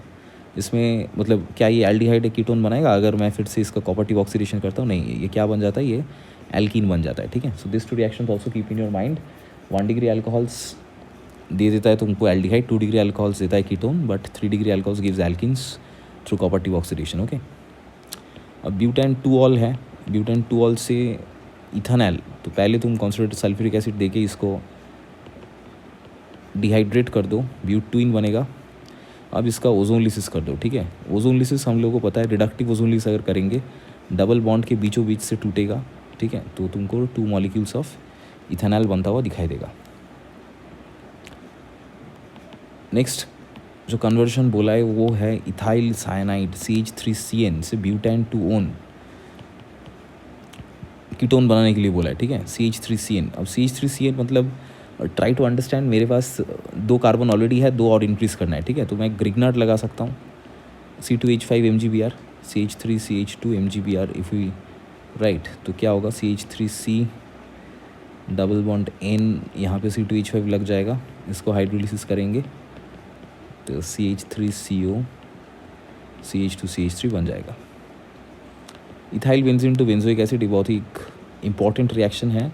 इसमें मतलब क्या ये एल्डिहाइड कीटोन बनाएगा? अगर मैं फिर से इसका कॉपर ट्यूब ऑक्सीडेशन करता हूँ, नहीं, ये क्या बन जाता है? ये एल्कीन बन जाता है, ठीक है। So this 2 reactions also keep in your mind. 1 degree alcohols दे देता है तुमको एल्डिहाइड, 2 डिग्री अल्कोहल्स देता है ketone, but 3 degree alcohols gives alkenes through copper tube oxidation, okay. अब ब्यूटेन 2ऑल है। ब्यूटेन 2ऑल से इथानॉल, तो पहले तुम कॉन्सन्ट्रेटेड सल्फ्यूरिक एसिड देके इसको डिहाइड्रेट कर दो, ब्यूट-2इन बनेगा। अब इसका ओजोनलिसिस कर दो, ठीक है। ओजोनलिसिस हम लोगों को पता है, रिडक्टिव ओजोनलिसिस अगर करेंगे डबल बॉन्ड के बीचों बीच से टूटेगा, ठीक है, तो तुमको 2 मॉलिक्यूल्स ऑफ इथानॉल बनता हुआ दिखाई देगा। नेक्स्ट जो कन्वर्जन बोला है वो है इथाइल साइनाइड CH3CN से ब्यूटेन 2-ओन कीटोन बनाने के लिए बोला है, ठीक है, CH3CN। अब CH3CN मतलब ट्राई टू अंडरस्टैंड, मेरे पास 2 कार्बन ऑलरेडी है, 2 और इंक्रीज़ करना है, ठीक है। तो मैं ग्रिग्नार्ड लगा सकता हूँ, C2H5MgBr, CH3CH2MgBr if we write, तो क्या होगा? CH3C डबल बॉन्ड N, यहाँ पे C2H5 लग जाएगा, इसको हाइड्रोलिसिस करेंगे तो CH3CO CH2CH3 बन जाएगा। Ethyl benzene to benzoic acid बहुत ही इंपॉर्टेंट रिएक्शन है,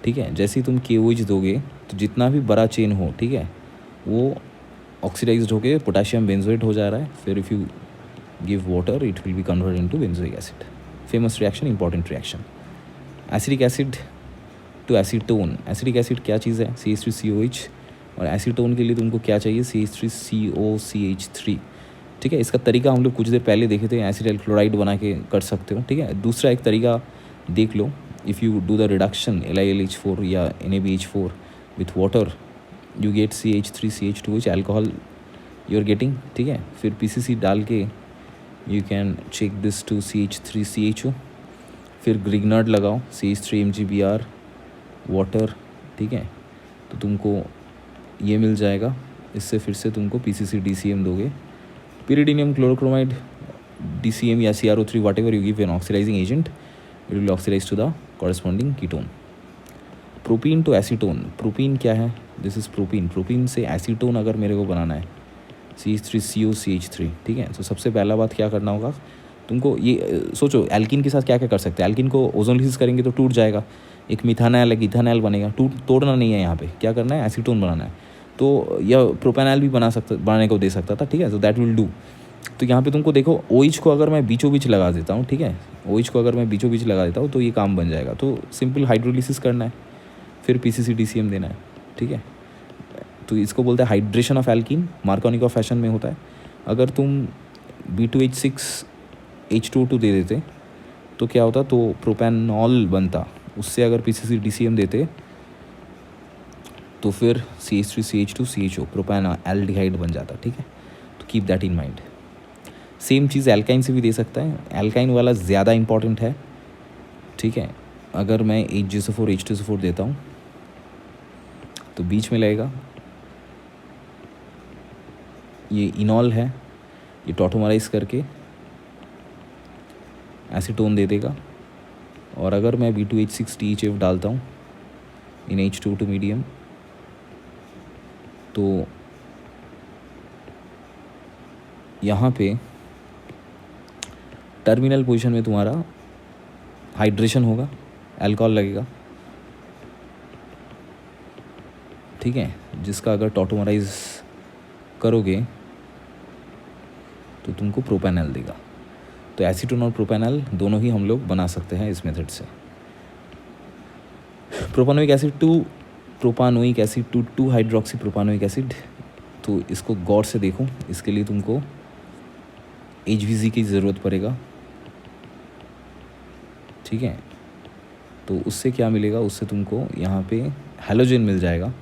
ठीक है। जैसे ही तुम KOH दोगे तो जितना भी बड़ा चेन हो, ठीक है, वो ऑक्सीडाइज्ड होके पोटेशियम बेंजोएट हो जा रहा है। फिर if you give water it will be convert into benzoic acid. Famous reaction, important reaction. Acetic acid to acetone. Acetic acid क्या चीज़ है? CH3COH, और एसीटोन के लिए तुमको क्या चाहिए? CH3COCH3, ठीक है। इसका तरीका हम लोग कुछ देर पहले देखे थे, एसिटाइल क्लोराइड बना के कर सकते हो, ठीक है। दूसरा एक तरीका देख लो, if you do the reduction LiLH4 या NaBH4 with water, you get CH3CH2 which alcohol you are getting, ठीक है। फिर PCC डाल के you can check this to CH3CHO, फिर ग्रिग्नार्ड लगाओ CH3MgBr वाटर, ठीक है। तो तुमको ये मिल जाएगा। इससे फिर से तुमको PCC DCM दोगे, pyridinium chlorochromide DCM या CrO3 whatever you give an oxidising agent, it will oxidise to the corresponding ketone. Propene to acetone, propene क्या है, दिस इज़ प्रोपीन। प्रोपीन से एसीटोन अगर मेरे को बनाना है CH3COCH3, ठीक है। तो सबसे पहला बात क्या करना होगा तुमको, ये सोचो एल्किन के साथ क्या क्या कर सकते हैं। एल्किन को ओजोनलिसिस करेंगे तो टूट जाएगा, एक मिथानल एक इथानल बनेगा, तोड़ना नहीं है यहाँ पे, क्या करना है, एसीटोन बनाना है। तो यह प्रोपेनॉल भी बनाने को दे सकता था, ठीक है। तो दैट विल डू। तो यहाँ पे तुमको देखो OH को अगर मैं बीचों बीच लगा देता हूँ, ठीक है, OH को अगर मैं बीचों बीच लगा देता हूँ तो ये काम बन जाएगा। तो सिंपल हाइड्रोलिसिस करना है, फिर PCC DCM देना है, ठीक है। तो इसको बोलते हैं हाइड्रेशन ऑफ एल्कीन, मार्कोनिक फैशन में होता है। अगर तुम B2H6H2O2 दे देते तो क्या होता, तो प्रोपेनॉल बनता। उससे अगर PCC DCM देते तो फिर CH3CH2CHO प्रोपेनॉल्डिहाइड बन जाता, ठीक है। तो keep that in mind. Same cheese alkyne से भी दे सकता है, एल्काइन वाला ज़्यादा इंपॉर्टेंट है, ठीक है। अगर मैं HgSO4H2SO4 देता हूँ तो बीच में लगेगा ये इनॉल है, ये टॉटोमराइज करके एसीटोन दे देगा। और अगर मैं B2H6THF डालता हूँ इन H2O2 मीडियम तो यहाँ पे टर्मिनल पोजीशन में तुम्हारा हाइड्रेशन होगा, अल्कोहल लगेगा, ठीक है, जिसका अगर टॉटोमराइज करोगे तो तुमको प्रोपेनॉल देगा। तो एसीटोन और प्रोपेनॉल दोनों ही हम लोग बना सकते हैं इस मेथड से। Propanoic acid to propanoic acid to 2 hydroxy propanoic acid, तो इसको गौर से देखो। इसके लिए तुमको HVG की ज़रूरत पड़ेगा, ठीक है। तो उससे क्या मिलेगा, उससे तुमको यहाँ पे हैलोजन मिल जाएगा।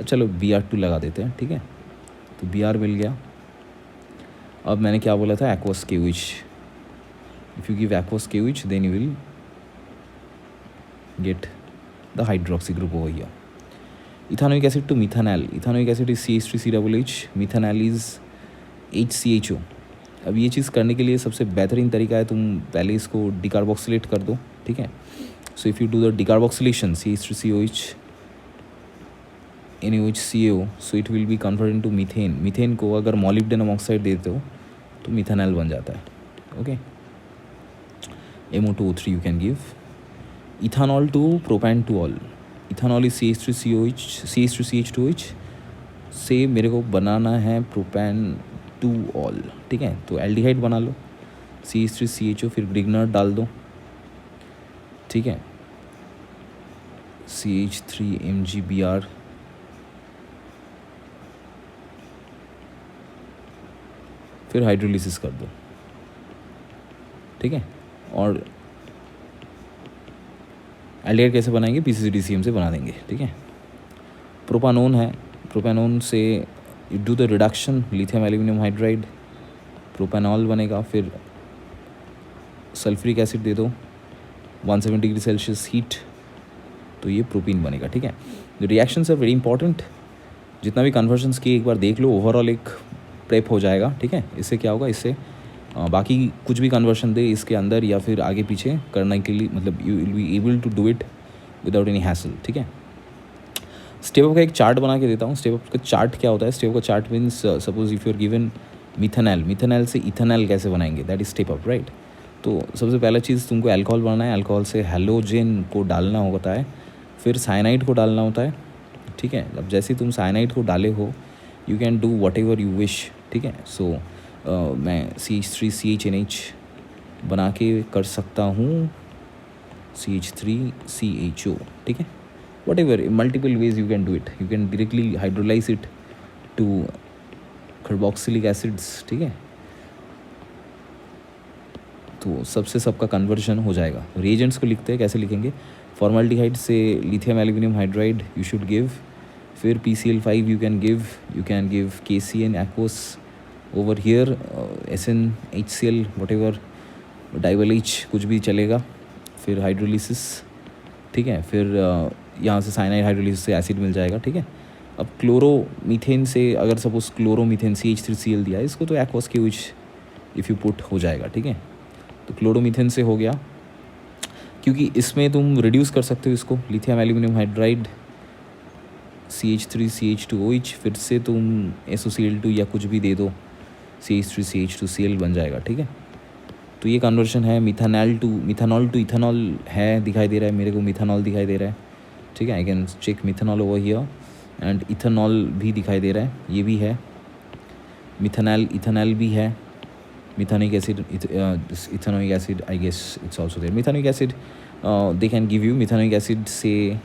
चलो Br2 लगा देते हैं, ठीक है। तो Br मिल गया। अब मैंने क्या बोला था, aqueous KOH, if you give aqueous KOH then you will get the hydroxy group over here. Ethanoic acid to methanal, ethanoic acid is CH3COOH, methanal is HCHO। अब ये चीज़ करने के लिए सबसे बेहतरीन तरीका है, तुम पहले इसको डिकार्बोक्सिलेट कर दो, ठीक है। So if you do the decarboxylation CH3COH NaOH so it will be convert into methane. Methane को अगर मॉलिब्डेनम ऑक्साइड देते हो तो मिथानल बन जाता है, okay. MO2O3 you can give. Ethanol to propan two ol, ethanol is CH3CH2OH से मेरे को बनाना है प्रोपैन टू ऑल, ठीक है। तो एल्डिहाइड बना लो, CH3CHO, फिर ग्रिग्नार्ड डाल दो, ठीक है, CH3MgBr, फिर हाइड्रोलिसिस कर दो, ठीक है। और एल्डिहाइड कैसे बनाएंगे, PCC DCM से बना देंगे, ठीक है। प्रोपानोन है, प्रोपानोन से you do the reduction, lithium aluminium hydride, propanol बनेगा। फिर सल्फ्यूरिक एसिड दे दो 170 डिग्री सेल्सियस हीट, तो ये प्रोपीन बनेगा, ठीक है। The reactions are very important, जितना भी कन्वर्जन्स की एक बार देख लो, ओवरऑल एक प्रेप हो जाएगा, ठीक है। इससे क्या होगा, इससे बाकी कुछ भी कन्वर्शन दे इसके अंदर या फिर आगे पीछे करने के लिए, मतलब you will be able to do it without any hassle, ठीक है। स्टेप अप का एक चार्ट बना के देता हूँ। स्टेप अप का चार्ट क्या होता है, स्टेप अप का chart means suppose if you are given methanal, methanal से इथानल कैसे बनाएंगे, that is step up, right. तो सबसे पहला चीज़ तुमको अल्कोहल बनाना है, अल्कोहल से हैलोजन को डालना होता है, फिर साइनाइड को डालना होता है, ठीक है। अब जैसे तुम साइनाइड को डाले हो, you can do what ever you wish, ठीक है। सो मैं CH3CHNH बना के कर सकता हूँ CH3CHO, ठीक है। Whatever multiple ways you can do it, you can directly hydrolyse it to carboxylic acids, ठीक है। तो सबसे सबका कन्वर्जन हो जाएगा। रिएजेंट्स को लिखते हैं, कैसे लिखेंगे, फॉर्मल्डिहाइड से lithium aluminium hydride you should give, फिर PCl5 you can give KCN aqueous over here, SnHCl what ever, Diavel H कुछ भी चलेगा, फिर हाइड्रोलिसिस, ठीक है, फिर यहाँ से साइनाइड हाइड्रोलिसिस से एसिड मिल जाएगा, ठीक है। अब क्लोरोमीथेन से अगर सपोज क्लोरोमीथेन CH3Cl दिया है इसको, तो aqueous KOH if you put हो जाएगा, ठीक है। तो क्लोरोमीथेन से हो गया, क्योंकि इसमें तुम रिड्यूस कर सकते हो इसको, लिथियम एल्यूमिनियम हाइड्राइड CH3CH2OH, फिर से तुम SOCl2 या कुछ भी दे दो, CH3CH2Cl बन जाएगा, ठीक है। तो ये कन्वर्शन है मिथानॉल टू इथेनॉल है, दिखाई दे रहा है मेरे को, मिथानॉल दिखाई दे रहा है, ठीक है। I can check methanol over here, and ethanol भी दिखाई दे रहा है, ये भी है, इथेनॉल भी है, methanoic acid, ethanoic acid, I guess it's also there. Methanoic acid they can give you, methanoic acid से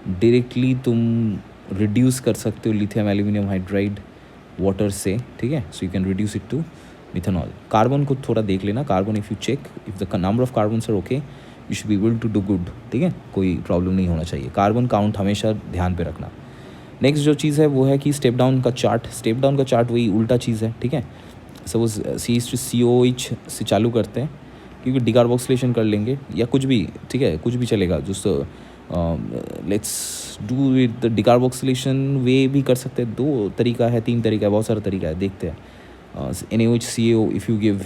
डायरेक्टली तुम रिड्यूस कर सकते हो लिथियम एल्यूमिनियम हाइड्राइड वाटर से, ठीक है। So you can reduce it to methanol. Carbon को थोड़ा देख लेना, carbon if you check if the number of carbons are okay you should be able to do good, ठीक है, कोई प्रॉब्लम नहीं होना चाहिए। कार्बन काउंट हमेशा ध्यान पे रखना। नेक्स्ट जो चीज़ है वो है कि स्टेप डाउन का चार्ट वही उल्टा चीज़ है, ठीक है। सपोज CH3COH से चालू करते हैं, क्योंकि डिकार्बोक्सिलेशन कर लेंगे या कुछ भी, ठीक है, कुछ भी चलेगा। जो let's do with the decarboxylation वे भी कर सकते हैं, 2 तरीका है, 3 तरीका है, बहुत सारा तरीका है, देखते हैं। NaOH इफ़ यू गिव,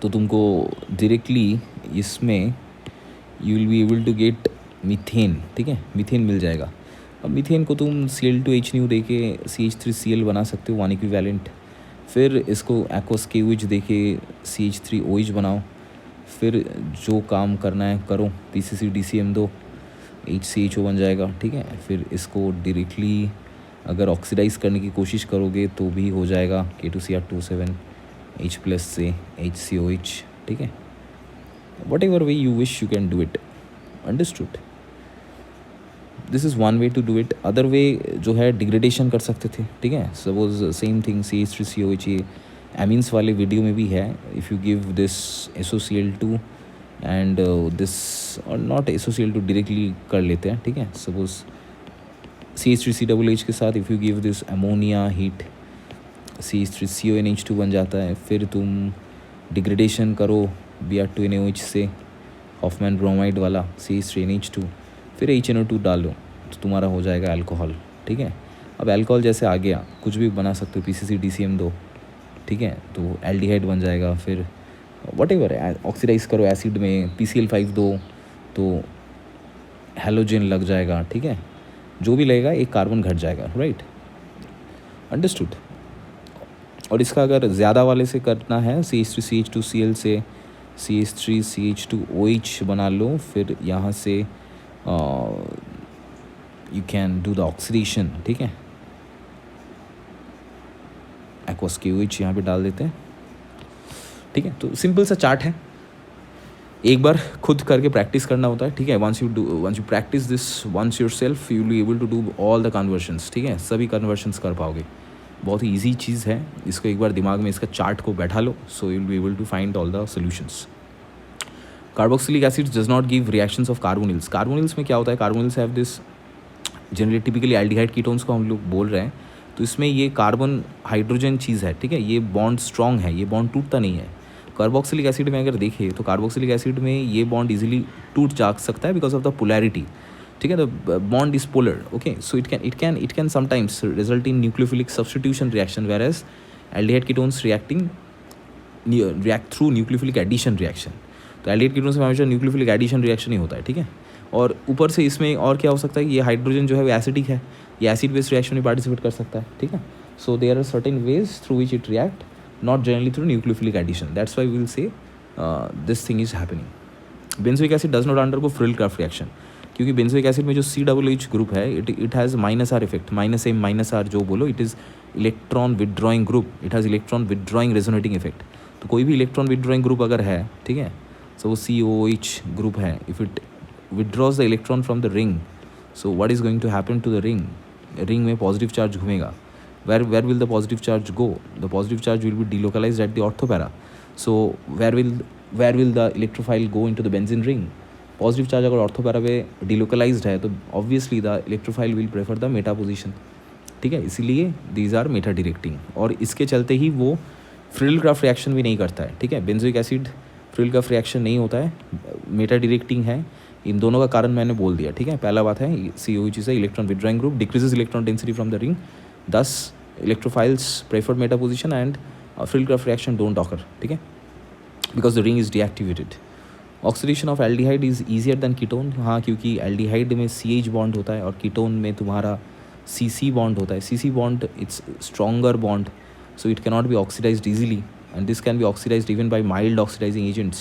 तो तुमको डायरेक्टली इसमें you will be able to get methane, ठीक है, मीथेन मिल जाएगा। अब मीथेन को तुम Cl2H दे के CH3Cl बना सकते हो 1 इक्विवेलेंट, फिर इसको एक्वस KOH दे के CH3OH बनाओ, फिर जो काम करना है करो, PCC-DCM दो, HCHO बन जाएगा, ठीक है। फिर इसको डायरेक्टली अगर ऑक्सीडाइज करने की कोशिश करोगे तो भी हो जाएगा K2Cr2O7 H+ से HCOH, ठीक है। Whatever way you wish you can do it, understood. This is one way to do it. Other way जो है डिग्रेडेशन कर सकते थे, ठीक है। सपोज सेम थिंग CH3COH, ये एमीन्स वाले वीडियो में भी है। If you give this SOCl2 and this, और नॉट SOCl2 डायरेक्टली कर लेते हैं, ठीक है। सपोज CH3COOH के साथ if you give this ammonia heat, CH3CONH2 बन जाता है। फिर तुम डिग्रेडेशन करो Br2NaOH से, हॉफमैन ब्रोमाइड वाला CH3NH2, फिर HNO2 डालो तो तुम्हारा हो जाएगा अल्कोहल, ठीक है। अब अल्कोहल जैसे आ गया, कुछ भी बना सकते हो, PCC-DCM दो, ठीक है, तो एल्डिहाइड बन जाएगा। फिर वट एवर ऑक्सीडाइज करो एसिड में, PCl5 दो तो हेलोजन लग जाएगा, ठीक है। जो भी लगेगा एक कार्बन घट जाएगा, राइट, अंडरस्टूड। और इसका अगर ज़्यादा वाले से करना है, CH3CH2Cl से CH3CH2OH बना लो, फिर यहाँ से you can do the oxidation, ठीक है। एक्वस KOH यहाँ पे डाल देते हैं, ठीक है। तो सिंपल सा चार्ट है, एक बार खुद करके प्रैक्टिस करना होता है, ठीक है। Once you practise this once yourself you will be able to do all the conversions, ठीक है, सभी कन्वर्शंस कर पाओगे। बहुत ही ईजी चीज़ है, इसको एक बार दिमाग में इसका चार्ट को बैठा लो, so you will be able to find all the solutions. Carboxylic acid does not give reactions of carbonyls. Carbonyls में क्या होता है, carbonyls have this, generally typically aldehyde ketones को हम लोग बोल रहे हैं, तो इसमें ये कार्बन हाइड्रोजन चीज़ है, ठीक है। ये बॉन्ड स्ट्रॉन्ग है, ये बॉन्ड टूटता नहीं है। कार्बोक्सिलिक एसिड में अगर देखें तो कार्बोक्सिलिक एसिड में ये बॉन्ड इजीली टूट जा सकता है बिकॉज ऑफ द पोलैरिटी, ठीक है। The bond is polar, okay, so it can sometimes result in nucleophilic substitution reaction, whereas aldehyde ketones react through nucleophilic addition reaction. तो aldehyde ketones में हमेशा nucleophilic addition reaction ही होता है, ठीक है। और ऊपर से इसमें और क्या हो सकता है, ये हाइड्रोजन जो है वो एसिडिक है, ये एसिड बेस्ड रिएक्शन में पार्टिसिपेट कर सकता है, ठीक है। So there are certain ways through which it react, not generally through nucleophilic addition. That's why we will say this thing is happening. Benzoic acid does not undergo Friedel-Crafts reaction, क्योंकि benzoic acid में जो COOH group है it has -R effect, -M-R जो बोलो, it is electron withdrawing group, it has electron withdrawing resonating effect. तो कोई भी electron withdrawing group अगर है, ठीक है, सो वो COOH ग्रुप है, if it withdraws the electron from the ring, so what is going to happen to the ring, ring में पॉजिटिव चार्ज घूमेगा। Where will the positive charge go? The positive charge will be delocalized at the orthopara. So where will the electrophile go into the benzene ring? Positive charge अगर ortho para पे delocalised है तो obviously the electrophile will prefer the Meta position, ठीक है, इसीलिए these are Meta directing. और इसके चलते ही वो फ्रिल-क्राफ्ट रिएक्शन भी नहीं करता है, ठीक है, बेंजोइक एसिड फ्रिल-क्राफ्ट रिएक्शन नहीं होता है, मेटा डायरेक्टिंग है। इन दोनों का कारण मैंने बोल दिया, ठीक है। पहला बात है COH is electron withdrawing group, decreases electron density from the ring, thus electrophiles prefer meta position and Friedel Crafts reaction don't occur, ठीक है, because the ring is deactivated. Oxidation of aldehyde is easier than ketone, हाँ, क्योंकि aldehyde में CH bond होता है और ketone में तुम्हारा CC बॉन्ड होता है। CC bond it's stronger bond, so it cannot be oxidized easily, and this can be oxidized even by mild oxidizing agents.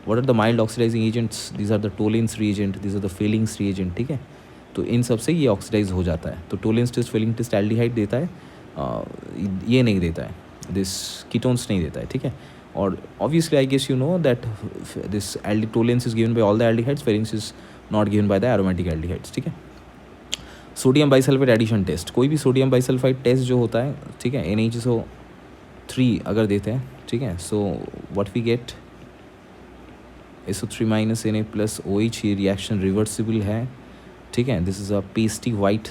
What are the mild oxidizing agents? These are the Tollens reagent, these are the Fehling's reagent, ठीक है। तो इन सब से ये oxidise हो जाता है। तो Tollens test, Fehling test aldehyde देता है, ये नहीं देता है, दिस कीटोन्स नहीं देता है, ठीक है। और obviously I guess you know that this Tollens is given by all the aldehydes, Fehling's is not given by the aromatic aldehydes, ठीक है। सोडियम बाइसल्फाइड एडिशन टेस्ट, कोई भी सोडियम बाइसल्फाइड टेस्ट जो होता है, ठीक है, NaHSO3 अगर देते हैं, ठीक है, so what we get SO3 minus Na plus OH, ये रिएक्शन रिवर्सिबल है, ठीक है। This is a pasty white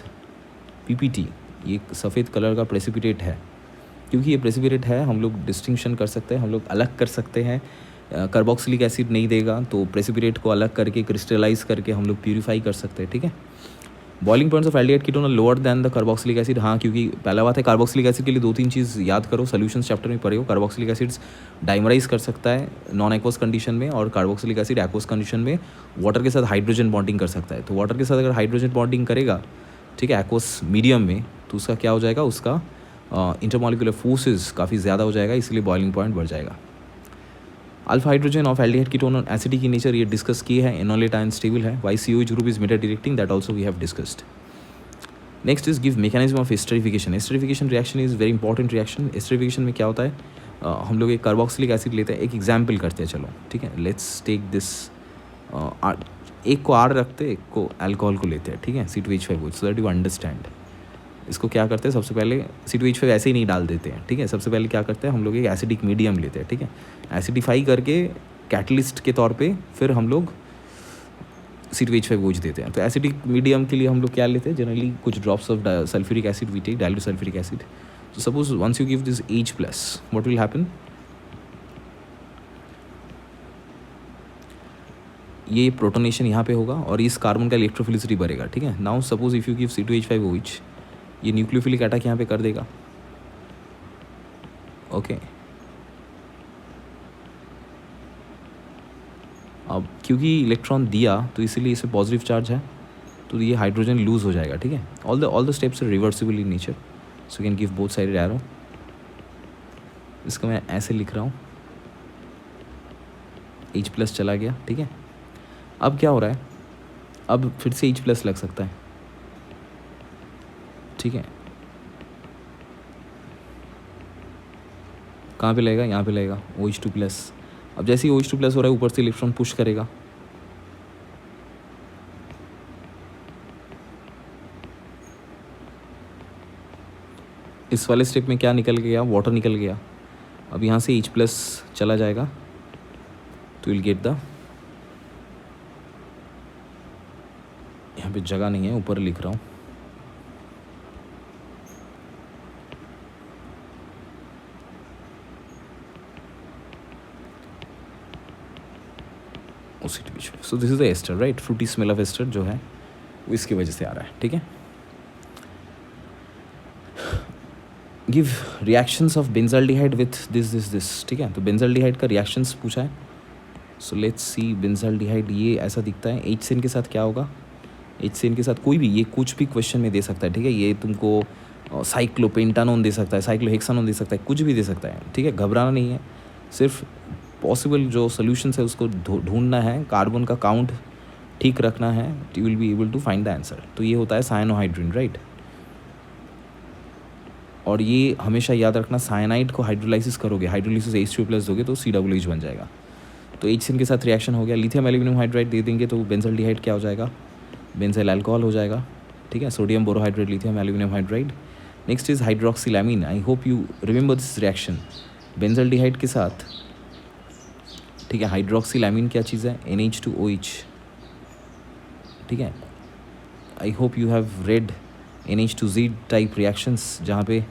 PPT, ये सफ़ेद कलर का प्रेसिपिटेट है। क्योंकि ये प्रेसिपिटेट है हम लोग डिस्टिंक्शन कर सकते हैं, हम लोग अलग कर सकते हैं। कार्बोक्सिलिक एसिड नहीं देगा तो प्रेसिपिटेट को अलग करके क्रिस्टलाइज करके हम लोग प्यूरीफाई कर सकते हैं, ठीक है। Boiling points of aldehyde ketone are lower than the carboxylic acid, हाँ, क्योंकि पहला बात है कार्बोक्सिलिक एसिड के लिए 2-3 चीज़ याद करो, सोल्यूशंस चैप्टर में पढ़े हो। कार्बोक्सिलिक एसिड्स डाइमराइज कर सकता है नॉन एक्वस कंडीशन में, और कार्बोक्सिलिक एसिड एक्वस कंडीशन में वाटर के साथ हाइड्रोजन बॉन्डिंग कर सकता है। तो वाटर के साथ अगर हाइड्रोजन बॉन्डिंग करेगा, ठीक है, एक्वस मीडियम में, तो उसका क्या हो जाएगा, उसका इंटरमॉलिक्यूलर फोर्सेज काफ़ी ज़्यादा हो जाएगा, इसलिए बॉइलिंग पॉइंट बढ़ जाएगा। Alpha hydrogen of aldehyde ketone और एसिडिक इन नेचर, ये डिस्कस किए हैं। एनोलेट आयन स्टेबल है। Why COH group is meta directing, that also we have discussed. Next is give mechanism of esterification. Esterification reaction is very important reaction. Esterification में क्या होता है, हम लोग एक कार्बोक्सिलिक एसिड लेते हैं, एक एग्जाम्पल करते हैं, चलो, ठीक है, लेट्स टेक दिस, एक को R रखते हैं, एक को अल्कोहल को लेते हैं, ठीक है, C2H5OH, so that you understand. इसको क्या करते हैं, सबसे पहले C2H5 ऐसे ही नहीं डाल देते हैं, ठीक है, सबसे पहले क्या करते हैं, हम लोग एक एसिडिक मीडियम लेते हैं, ठीक है, एसिडिफाई करके कैटलिस्ट के तौर पे फिर हम लोग C2H5OH देते हैं। तो एसिडिक मीडियम के लिए हम लोग क्या लेते हैं, जनरली कुछ drops of sulphuric acid, we take diluted sulphuric acid. तो suppose once you give this H+, what will happen, ये प्रोटोनेशन यहाँ पे होगा और इस कार्बन का इलेक्ट्रोफिलिसिटी बढ़ेगा, ठीक है। Now suppose if you give C2H5OH, ये न्यूक्लियोफिलिक अटैक यहाँ पे कर देगा, ओके। अब क्योंकि इलेक्ट्रॉन दिया तो इसीलिए इसे पॉजिटिव चार्ज है, तो ये हाइड्रोजन लूज हो जाएगा, ठीक है। All the steps are reversible in nature, so can give both sided arrow. इसको मैं ऐसे लिख रहा हूँ, H+ चला गया, ठीक है। अब क्या हो रहा है, अब फिर से H+ लग सकता है, ठीक है। कहाँ पे लगेगा, यहाँ पे लगेगा OH2+। अब जैसे ही OH2+ हो रहा है, ऊपर से इलेक्ट्रॉन पुश करेगा, इस वाले स्टेप में क्या निकल गया, वाटर निकल गया। अब यहाँ से H+ चला जाएगा, तो विल गेट द, यहाँ पे जगह नहीं है, ऊपर लिख रहा हूँ, so this is the ester, right, fruity smell of ester जो है वो इसकी वजह से आ रहा है, ठीक है। Give reactions of benzaldehyde with this, ठीक है। तो बेंजाल्डिहाइड का रिएक्शंस पूछा है, सो लेट्स सी। बेंजाल्डिहाइड ये ऐसा दिखता है, HCN के साथ क्या होगा, HCN के साथ कोई भी, ये कुछ भी क्वेश्चन में दे सकता है, ठीक है। ये तुमको साइक्लोपेंटानोन दे सकता है, साइक्लोहेक्सानोन दे सकता है, कुछ भी दे सकता है, ठीक है। घबराना नहीं है, सिर्फ पॉसिबल जो सोल्यूशंस है उसको ढूंढना है, कार्बन का काउंट ठीक रखना है, you will be able to find the answer. तो ये होता है साइनोहाइड्रिन, राइट। और ये हमेशा याद रखना, साइनाइड को हाइड्रोलाइसिस करोगे, हाइड्रोलाइसिस H2+ दोगे तो COH बन जाएगा। तो HCN के साथ रिएक्शन हो गया, लिथियम एल्यूमिनियम हाइड्राइड दे देंगे तो बेंजाल्डिहाइड क्या हो जाएगा, बेंजाइल अल्कोहल हो जाएगा, ठीक है। Sodium borohydride, lithium aluminium hydride. Next is hydroxylamine. I hope you remember this reaction, benzaldehyde के साथ, ठीक है। हाइड्रोक्सिलैमीन क्या चीज़ है, NH2OH, ठीक है. I hope you have read NH2Z type reactions जहाँ पे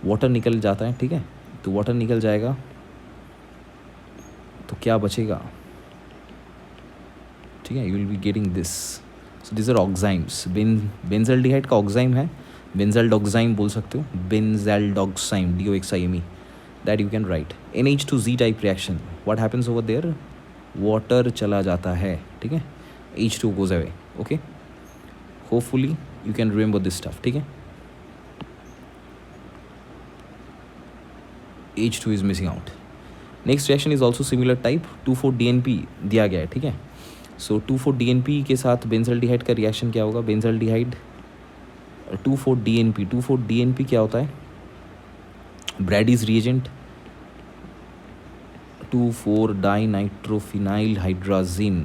वाटर निकल जाता है. ठीक है, तो वाटर निकल जाएगा तो क्या बचेगा. ठीक है, you will be getting this. So this are oximes. Benzaldehyde का ऑक्साइम है, बेंजल्डोक्साइम बोल सकते हो, benzaldoxime, DOXIME. That you can write. NH2Z type reaction, what happens over there, water चला जाता है. ठीक है, H2 goes away. Okay, hopefully you can remember this stuff. ठीक है, H2 is missing out. Next reaction is also similar type, 2,4-DNP दिया गया है. ठीक है, सो 2,4-DNP के साथ बेंजल्डिहाइड का रिएक्शन क्या होगा. Benzaldehyde 2,4-DNP. 2,4-DNP क्या होता है, ब्रैडीज रिएजेंट, 2,4-डाइनाइट्रोफिनाइल हाइड्राजीन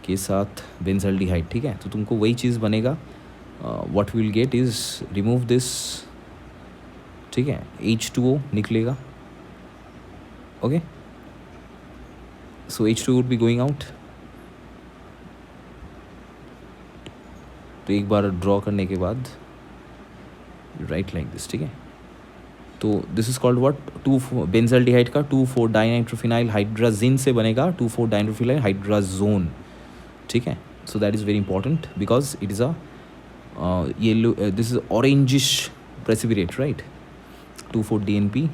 के साथ बेंजल्डिहाइड. ठीक है, तो तुमको वही चीज़ बनेगा. What will get is remove this. ठीक है, H2O निकलेगा. Okay, so H2 would be going out. तो एक बार ड्रॉ करने के बाद राइट लाइक दिस. ठीक है, तो this is called what, 2 benzaldehyde का 2,4-डाइनाइट्रोफिनाइल हाइड्राजीन से बनेगा 2,4-डाइनाइट्रोफिनाइल हाइड्राजोन. ठीक है, so that is very important because it is a yellow, this is orangish precipitate, right. 2,4-DNP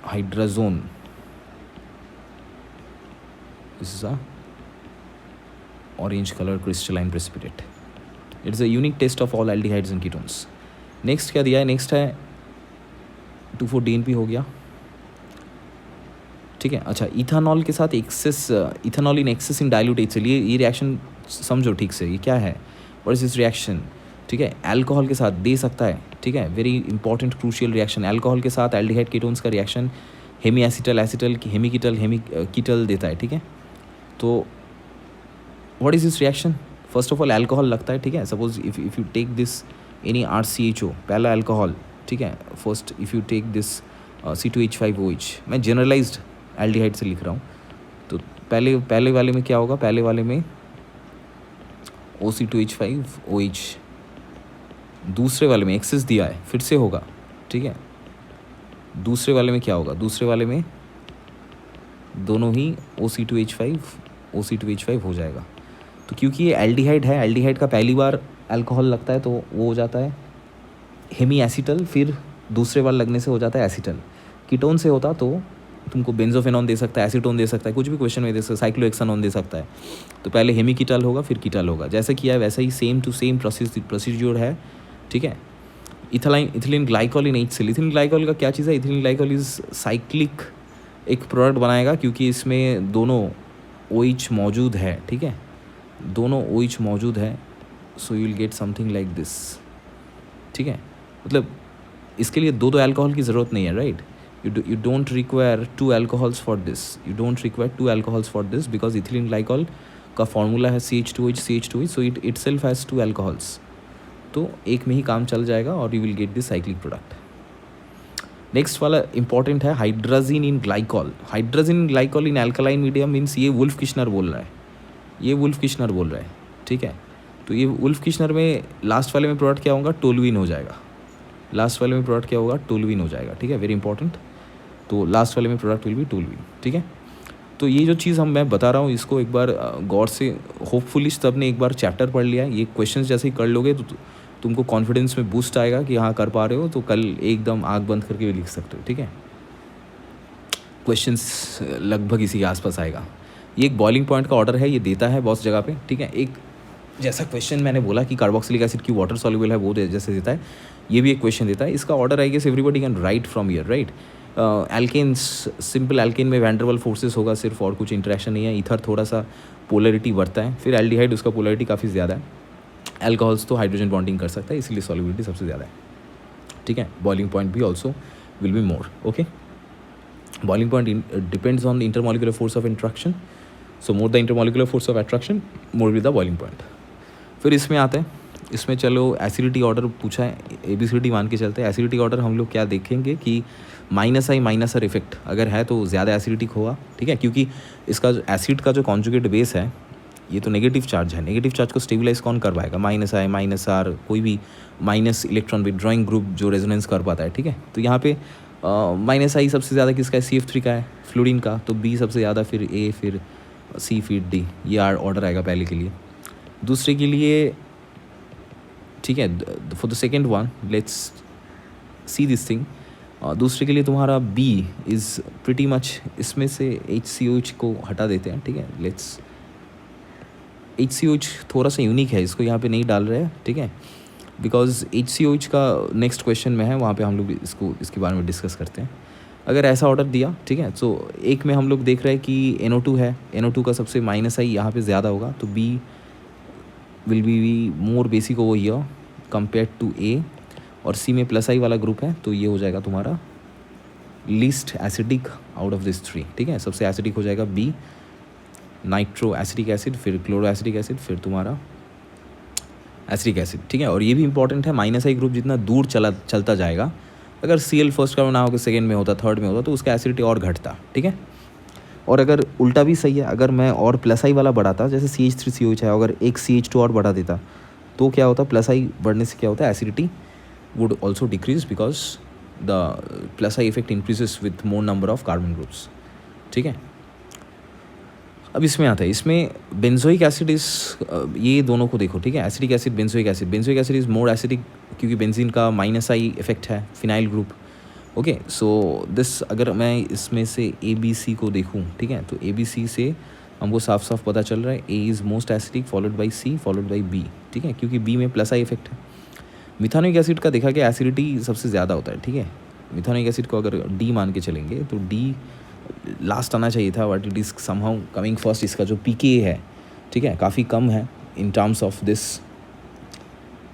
hydrazone, this is a orange color crystalline precipitate. It is a unique test of all aldehydes and ketones. Next क्या दिया है, next है 2,4-DNP हो गया. ठीक है, अच्छा, ethanol के साथ excess, ethanol in excess in dilute H. चलिए ये रिएक्शन समझो ठीक से, ये क्या है, व्हाट इज दिस रिएक्शन. ठीक है, अल्कोहल के साथ दे सकता है. ठीक है, very important crucial reaction. Alcohol के साथ एल्डिहाइड कीटोन्स का reaction hemiacetal acetal hemiketal hemiketal देता है. ठीक है, तो what is this reaction. First of all alcohol लगता है. ठीक है, suppose if you take this any RCHO, पहला अल्कोहल. ठीक है, first if you take this C2H5OH, मैं जनरलाइज्ड एल्डिहाइड से लिख रहा हूँ. तो पहले वाले में क्या होगा, पहले वाले में OC2H5OH, दूसरे वाले में एक्सेस दिया है, फिर से होगा. ठीक है, दूसरे वाले में क्या होगा, दूसरे वाले में दोनों ही OC2H5 हो जाएगा. तो क्योंकि ये एल्डिहाइड है, एल्डिहाइड का पहली बार अल्कोहल लगता है तो वो हो जाता है हेमी एसिटल, फिर दूसरे बार लगने से हो जाता है एसिटल. कीटोन से होता तो तुमको बेंजोफेनॉन दे सकता है, एसीटोन दे सकता है, कुछ भी क्वेश्चन में दे सकता है, साइक्लोहेक्सानोन दे सकता है. तो पहले हेमिकीटल होगा फिर कीटल होगा. जैसे किया है वैसा ही सेम टू सेम प्रोसीड्यूर है. ठीक है, इथिलीन ग्लाइकॉल इन HCl. इथिलीन ग्लाइकॉल का क्या चीज़ है, इथिलीन ग्लाइकॉल इज साइक्लिक एक प्रोडक्ट बनाएगा क्योंकि इसमें दोनों OH मौजूद है. ठीक है, दोनों OH मौजूद है, so you will get something like this. ठीक है, मतलब इसके लिए दो अल्कोहल की ज़रूरत नहीं है, right. You don't require two alcohols for this. You don't require two alcohols for this because ethylene glycol का फॉर्मूला है CH2H, so it itself has two alcohols. तो एक में ही काम चल जाएगा और you will get this cyclic product. Next वाला इंपॉर्टेंट है hydrazine in glycol. Hydrazine in glycol in alkaline medium means ये वुल्फ किश्नर बोल रहा है, ये वुल्फ किश्नर बोल रहा है. ठीक है, तो ये वुल्फ किश्नर में लास्ट वाले में प्रोडक्ट क्या होगा, टोलुइन हो जाएगा. लास्ट वाले में प्रोडक्ट क्या होगा, टोलुइन हो जाएगा. ठीक है, वेरी इंपॉर्टेंट. तो लास्ट वाले में प्रोडक्ट विल बी टोलुइन. ठीक है, तो ये जो चीज़ मैं बता रहा हूँ इसको एक बार गौर से, होपफुली सब ने एक बार चैप्टर पढ़ लिया. ये क्वेश्चंस जैसे ही कर लोगे तो तुमको कॉन्फिडेंस में बूस्ट आएगा कि हाँ कर पा रहे हो, तो कल एकदम आँख बंद करके भी लिख सकते हो. ठीक है, क्वेश्चंस लगभग इसी के आसपास आएगा. ये एक बॉइलिंग पॉइंट का ऑर्डर है, ये देता है बहुत जगह पे. ठीक है, एक जैसा क्वेश्चन मैंने बोला कि कार्बोक्सिलिक एसिड की वाटर सॉल्युबल है वो जैसे देता है, ये भी एक क्वेश्चन देता है. इसका order I guess everybody can write from here, right. Alkanes, simple alkane में वैंडरवाल फोर्सेस होगा सिर्फ, और कुछ इंटरेक्शन नहीं है. ईथर थोड़ा सा पोलरिटी बढ़ता है, फिर एल्डिहाइड उसका पोलरिटी काफ़ी ज़्यादा है. अल्कोहल्स तो हाइड्रोजन बॉन्डिंग कर सकता है, इसलिए सॉल्युबिलिटी सबसे ज़्यादा है. ठीक है, बॉइलिंग पॉइंट भी also will be more. Okay, boiling point depends on the intermolecular force of interaction. So more the intermolecular force of attraction, more with the boiling point. फिर इसमें आते हैं, इसमें चलो एसिडिटी ऑर्डर पूछा है, ABCD मान के चलते हैं. एसिडिटी ऑर्डर हम लोग क्या देखेंगे कि -I इफेक्ट अगर है तो ज़्यादा एसिडिटिक होगा. ठीक है, क्योंकि इसका जो एसिड का जो कॉन्जुगेट बेस है ये तो नेगेटिव चार्ज है, नेगेटिव चार्ज को स्टेबलाइज कौन कर पाएगा? माइनस आई माइनस आर, कोई भी माइनस इलेक्ट्रॉन विड्रॉइंग ग्रुप जो रेजोनेंस कर पाता है, ठीक है। तो यहाँ पे माइनस आई सबसे ज़्यादा किसका है? CF3 का है, फ्लोरीन का। तो बी सबसे ज़्यादा, फिर ए, फिर सी, फिर डी, ये ऑर्डर आएगा पहले के लिए। दूसरे के लिए, ठीक है, for the second one let's see this thing. दूसरे के लिए तुम्हारा बी इज़ प्रिटी मच, इसमें से HCOH को हटा देते हैं, ठीक है। लेट्स HCOH थोड़ा सा यूनिक है, इसको यहाँ पे नहीं डाल रहे हैं, ठीक है, बिकॉज HCOH का नेक्स्ट क्वेश्चन में है, वहाँ पे हम लोग इसके बारे में डिस्कस करते हैं। अगर ऐसा ऑर्डर दिया, ठीक है, तो एक में हम लोग देख रहे हैं कि NO2 है, NO2 का सबसे माइनस आई यहाँ पे ज़्यादा होगा, तो B will be more basic over here compare to A, और C में प्लस आई वाला ग्रुप है, तो ये हो जाएगा तुम्हारा least acidic out of this three, ठीक है। सबसे एसिडिक हो जाएगा B, नाइट्रो एसिडिक एसिड, फिर क्लोरो एसिडिक एसिड, फिर तुम्हारा एसिडिक एसिड, ठीक है। और ये भी इंपॉर्टेंट है, माइनस आई ग्रुप जितना दूर चलता जाएगा, अगर Cl फर्स्ट कार्बन ना होकर सेकेंड में होता, थर्ड में होता, तो उसका एसिडिटी और घटता, ठीक है। और अगर उल्टा भी सही है, अगर मैं और प्लस आई वाला बढ़ाता, जैसे CH3COH है, अगर एक CH2 और बढ़ा देता, तो क्या होता? प्लस आई बढ़ने से क्या होता है? Acidity would also decrease, because the plus I effect increases with more number of carbon groups, ठीक है। अब इसमें आता है, इसमें बेंजोइक एसिड इज, ये दोनों को देखो, ठीक है, acidic acid, benzoic acid. Benzoic acid is more acidic, क्योंकि बेंजीन का माइनस आई इफेक्ट है, phenyl group, okay. So this, अगर मैं इसमें से ABC को देखूं, ठीक है, तो ABC से हमको साफ साफ पता चल रहा है A is most acidic, followed by C, followed by B, ठीक है, क्योंकि B में प्लस आई इफेक्ट है। मिथानोइक एसिड का देखा गया एसिडिटी सबसे ज़्यादा होता है, ठीक है। मिथानोइक एसिड को अगर D मान के चलेंगे, तो D लास्ट आना चाहिए था, but it is somehow coming first. इसका जो pKa है, ठीक है, काफ़ी कम है in terms of this,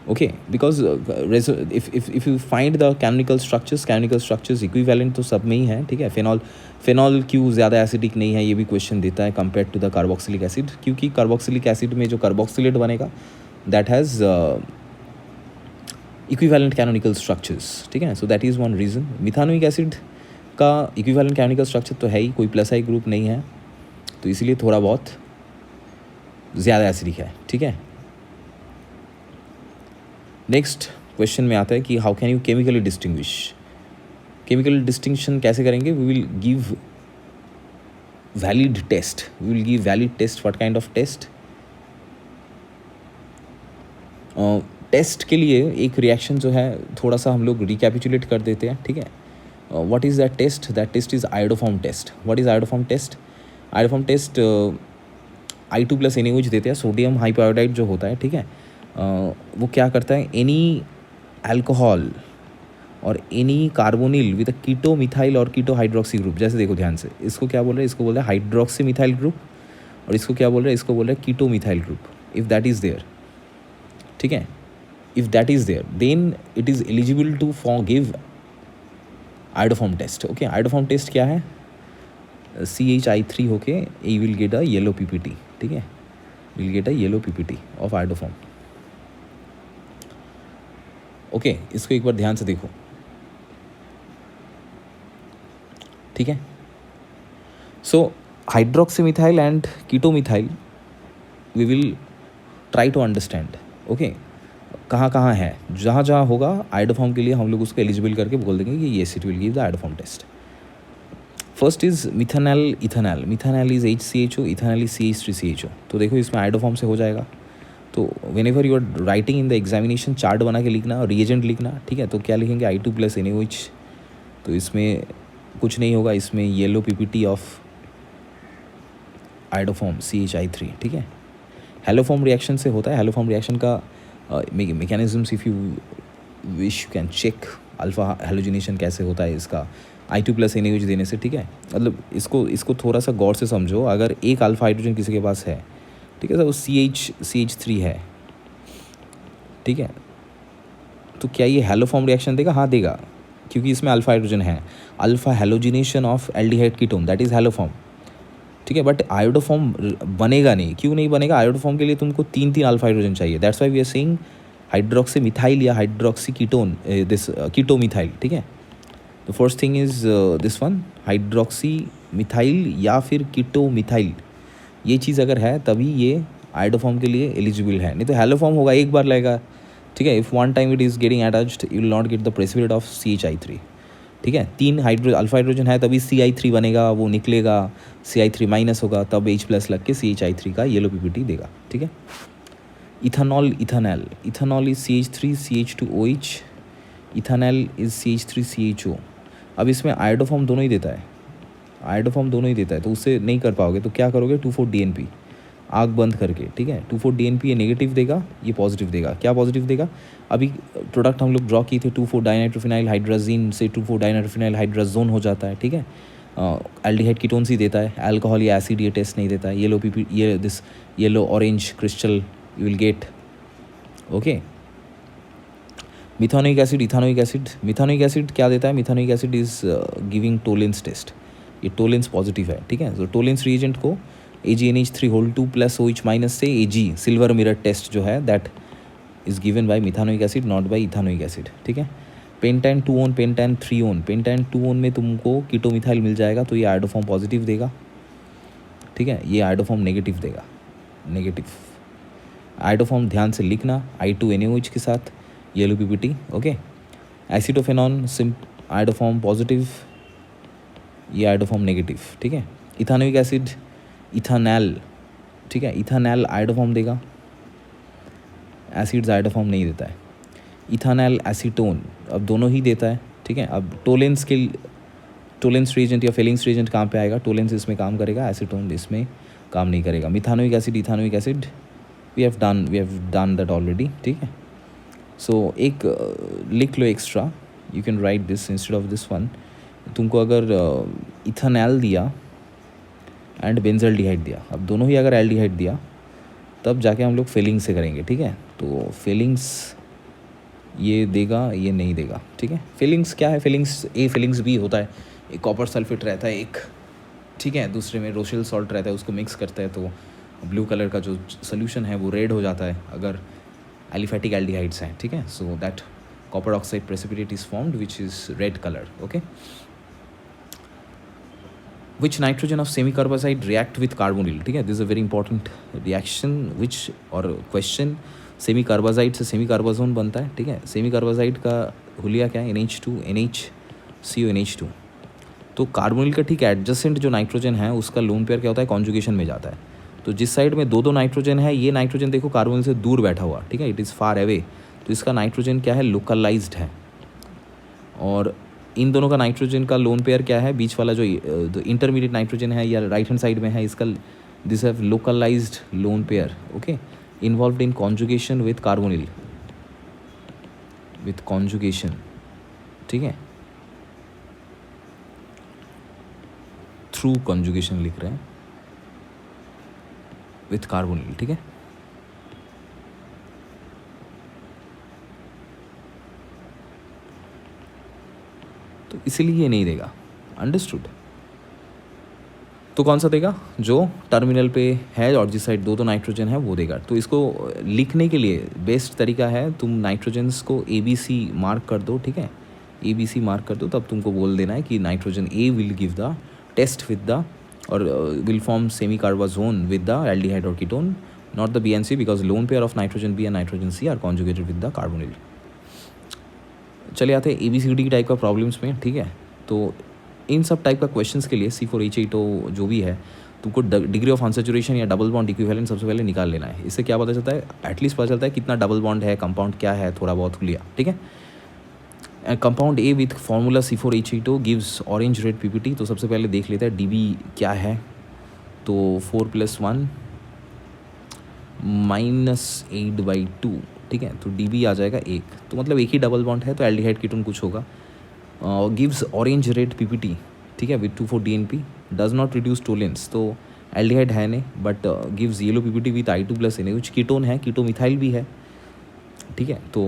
okay, because if you find the chemical structures equivalent तो सब में ही है, ठीक है। फेनॉल क्यों ज़्यादा एसिडिक नहीं है, ये भी क्वेश्चन देता है compare to the carboxylic acid, क्योंकि कार्बोक्सिलिक एसिड में जो कार्बोक्सिलेट बनेगा that has equivalent canonical structures, ठीक है। So that is one reason. Methanoic acid का इक्विवेलेंट कैनोनिकल स्ट्रक्चर तो है ही, कोई प्लस आई ग्रुप नहीं है, तो इसीलिए थोड़ा बहुत ज़्यादा एसिडिक है, ठीक है। नेक्स्ट क्वेश्चन में आता है कि how can you chemically distinguish. Chemical distinction कैसे करेंगे? We will give valid test, what kind of test? Test के लिए एक रिएक्शन जो है थोड़ा सा हम लोग रिकैपिचुलेट कर देते हैं, ठीक है। What is that test? That test is iodoform test. What is iodoform test? Iodoform test I2+ NaOH देते हैं, सोडियम हाइपोआयोडाइड जो होता है, ठीक है। वो क्या करता है? एनी अल्कोहल और any carbonyl with a keto methyl और कीटो हाइड्रोक्सी ग्रुप, जैसे देखो ध्यान से, इसको क्या बोल रहे हैं? इसको बोल रहे हैं हाइड्रोक्सी मिथाइल ग्रुप, और इसको क्या बोल रहे हैं? इसको बोल रहे हैं keto methyl group. If that is there, ठीक है, if that is there then it is eligible to for give iodoform test, okay. Iodoform test क्या है? CHI3 होके ये will get a yellow PPT, ठीक है, will get a yellow PPT of iodoform, okay. इसको एक बार ध्यान से देखो, ठीक है। So hydroxy methyl and keto methyl we will try to understand, okay, कहाँ कहाँ है, जहाँ जहाँ होगा आयोडोफॉर्म के लिए हम लोग उसको एलिजिबल करके बोल देंगे कि yes it will give the iodoform test. First is methanal ethanol. Methanal is HCHO, ethanol is CH3CHO। तो देखो इसमें आयोडोफॉर्म से हो जाएगा। तो whenever you are writing in the examination chart बना के लिखना और रिएजेंट लिखना, ठीक है। तो क्या लिखेंगे? I2+ NaOH। तो इसमें कुछ नहीं होगा, इसमें yellow PPT of iodoform CHI3, ठीक है। हेलोफॉर्म रिएक्शन से होता है। हेलोफॉर्म रिएक्शन का mechanisms if you wish you can check. Alpha halogenation कैसे होता है इसका I2+ NaOH देने से, ठीक है। मतलब इसको थोड़ा सा गौर से समझो। अगर एक अल्फा हाइड्रोजन किसी के पास है, ठीक है सर, वो CH3 है, ठीक है, तो क्या ये हेलोफॉर्म रिएक्शन देगा? हाँ देगा, क्योंकि इसमें अल्फा हाइड्रोजन है। Alpha halogenation of aldehyde ketone, that is haloform, ठीक है। बट आयोडोफॉर्म बनेगा नहीं। क्यों नहीं बनेगा? आयोडोफॉर्म के लिए तुमको 3 अल्फा हाइड्रोजन चाहिए। That's why we are saying hydroxy methyl या hydroxy ketone, this keto methyl, ठीक है। The first thing is this one, hydroxy methyl या फिर कीटो मिथाइल। ये चीज़ अगर है तभी ये आयोडोफॉर्म के लिए एलिजिबल है, नहीं तो हैलोफॉर्म होगा एक बार लगेगा, ठीक है। If one time it is getting attached you will not get the precipitate of CH3, ठीक है। 3 अल्फा हाइड्रोजन है तभी CI3 बनेगा, वो निकलेगा, CI3 माइनस होगा, तब H+ लग के CHI3 का येलो PPT देगा, ठीक है। Ethanol, ethanol, ethanol is CH3 CH2OH, ethanol is CH3 CHO। अब इसमें आयोडोफॉर्म दोनों ही देता है, आयोडोफॉर्म दोनों ही देता है, तो उससे नहीं कर पाओगे तो क्या करोगे, 2,4-DNP आग बंद करके, ठीक है। 2,4-DNP ये नेगेटिव देगा, ये पॉजिटिव देगा। क्या पॉजिटिव देगा, अभी प्रोडक्ट हम लोग ड्रॉ किए थे 2,4-डाइनाइट्रोफिनाइल हाइड्राजीन से 2,4-डाइनाइट्रोफिनाइल हाइड्राजोन हो जाता है, ठीक है। एल्डिहाइड कीटोन्स ही देता है, अल्कोहल या एसिड ये टेस्ट नहीं देता है। येलो पीपी ये this yellow orange crystal you will get, okay. Methanoic acid, ethanoic acid, methanoic acid क्या देता है, methanoic acid is giving Tollens test, ये टोलेंस पॉजिटिव है, ठीक है। तो टोलेंस रिएजेंट को AgNH3(2) + OH- से Ag सिल्वर मिरर टेस्ट जो है that is given by methanoic acid not by ethanoic acid, ठीक है। पेंटान 2 पेंटान 3 पेंटान 2 में तुमको कीटोमिथाइल मिल जाएगा तो ये आयोडोफॉर्म पॉजिटिव देगा, ठीक है। ये आयोडोफॉर्म नेगेटिव देगा, नेगेटिव। आयोडोफॉर्म ध्यान से लिखना, I2NaOH के साथ yellow PPT, okay. Acetophenone iodoform positive, ये आयोडोफॉर्म नेगेटिव, ठीक है। इथानोइक एसिड, इथानल, ठीक है, इथानल आयोडोफॉर्म देगा, एसिड्स आयोडोफॉर्म नहीं देता है। इथानल एसीटोन अब दोनों ही देता है, ठीक है। अब टोलेंस रिएजेंट या फेलिंग्स रिएजेंट कहाँ पे आएगा, टोलेंस इसमें काम करेगा, एसीटोन इसमें काम नहीं करेगा। Methanoic acid, ethanoic acid we have done that already, ठीक है। सो एक लिख लो extra, you can write this instead of this one. तुमको अगर इथानल दिया एंड बेंजल्डिहाइड दिया, अब दोनों ही अगर एल्डिहाइड दिया तब जाके हम लोग फेलिंग से करेंगे, ठीक है। तो फेलिंग्स ये देगा, ये नहीं देगा, ठीक है। फेलिंग्स क्या है, फेलिंग्स फेलिंग्स B होता है, एक कॉपर सल्फेट रहता है एक, ठीक है, दूसरे में रोशेल सॉल्ट रहता है, उसको मिक्स करता है तो ब्लू कलर का जो सोल्यूशन है वो रेड हो जाता है अगर एलिफेटिक एल्डिहाइड्स हैं, ठीक है। So that copper oxide precipitate is formed which is red colour, okay. which nitrogen of semi-carbazide react with carbonyl, ठीक है। This is a very important reaction which और क्वेश्चन, सेमी कार्बाजाइड से semi कार्बाजोन बनता है, ठीक है। सेमी कार्बाजाइड का हुलिया क्या है, NH2 NHCO NH2। तो कार्बोनिल का ठीक एडजेसेंट जो नाइट्रोजन है उसका लोन पेयर क्या होता है, कॉन्जुगेशन में जाता है। तो जिस साइड में दो नाइट्रोजन है, ये नाइट्रोजन देखो कार्बोनिल से दूर बैठा हुआ, ठीक है, इट इज़ फार अवे, तो इसका नाइट्रोजन क्या है, लोकलाइज्ड है। और इन दोनों का नाइट्रोजन का लोन पेयर क्या है, बीच वाला जो इंटरमीडिएट नाइट्रोजन है या राइट हैंड साइड में है, इसका this have localised lone pair, okay, involved in conjugation with carbonyl, with conjugation, ठीक है, थ्रू कॉन्जुगेशन लिख रहे हैं विथ कार्बोनिल, ठीक है। तो इसीलिए ये नहीं देगा, अंडरस्टूड। तो कौन सा देगा, जो टर्मिनल पे है और जिस साइड दो नाइट्रोजन है वो देगा। तो इसको लिखने के लिए बेस्ट तरीका है, तुम नाइट्रोजन्स को ABC मार्क कर दो, ठीक है, ABC मार्क कर दो, तब तुमको बोल देना है कि nitrogen A will give the test with the और will form semicarbazone with the aldehyde और ketone, not the B and C, because lone pair of nitrogen B and nitrogen C are conjugated with the carbonyl. चले आते हैं ABCD type का problems में, ठीक है। तो इन सब टाइप का क्वेश्चंस के लिए C4H8O जो भी है, तुमको डिग्री ऑफ अनसैचुरेशन या डबल बॉन्ड इक्विवेलेंट सबसे पहले निकाल लेना है। इससे क्या पता चलता है, एटलीस्ट पता चलता है कितना डबल बॉन्ड है, कंपाउंड क्या है, थोड़ा बहुत लिया, ठीक है। Compound A with formula C4H8O gives orange red PPT। तो सबसे पहले देख लेते हैं DB क्या है। तो 4 + 1 -8/2, ठीक है। तो DB आ जाएगा 1, तो मतलब एक ही डबल बॉन्ड है, तो एल्डिहाइड कीटोन कुछ होगा। गिव्स ऑरेंज रेड PPT, ठीक है, with 2,4-DNP, does not reduce Tollens, तो एल्डिहाइड है नहीं, but gives yellow PPT with I2 + NaOH, ketone है, कीटोमिथाइल भी है, ठीक है। तो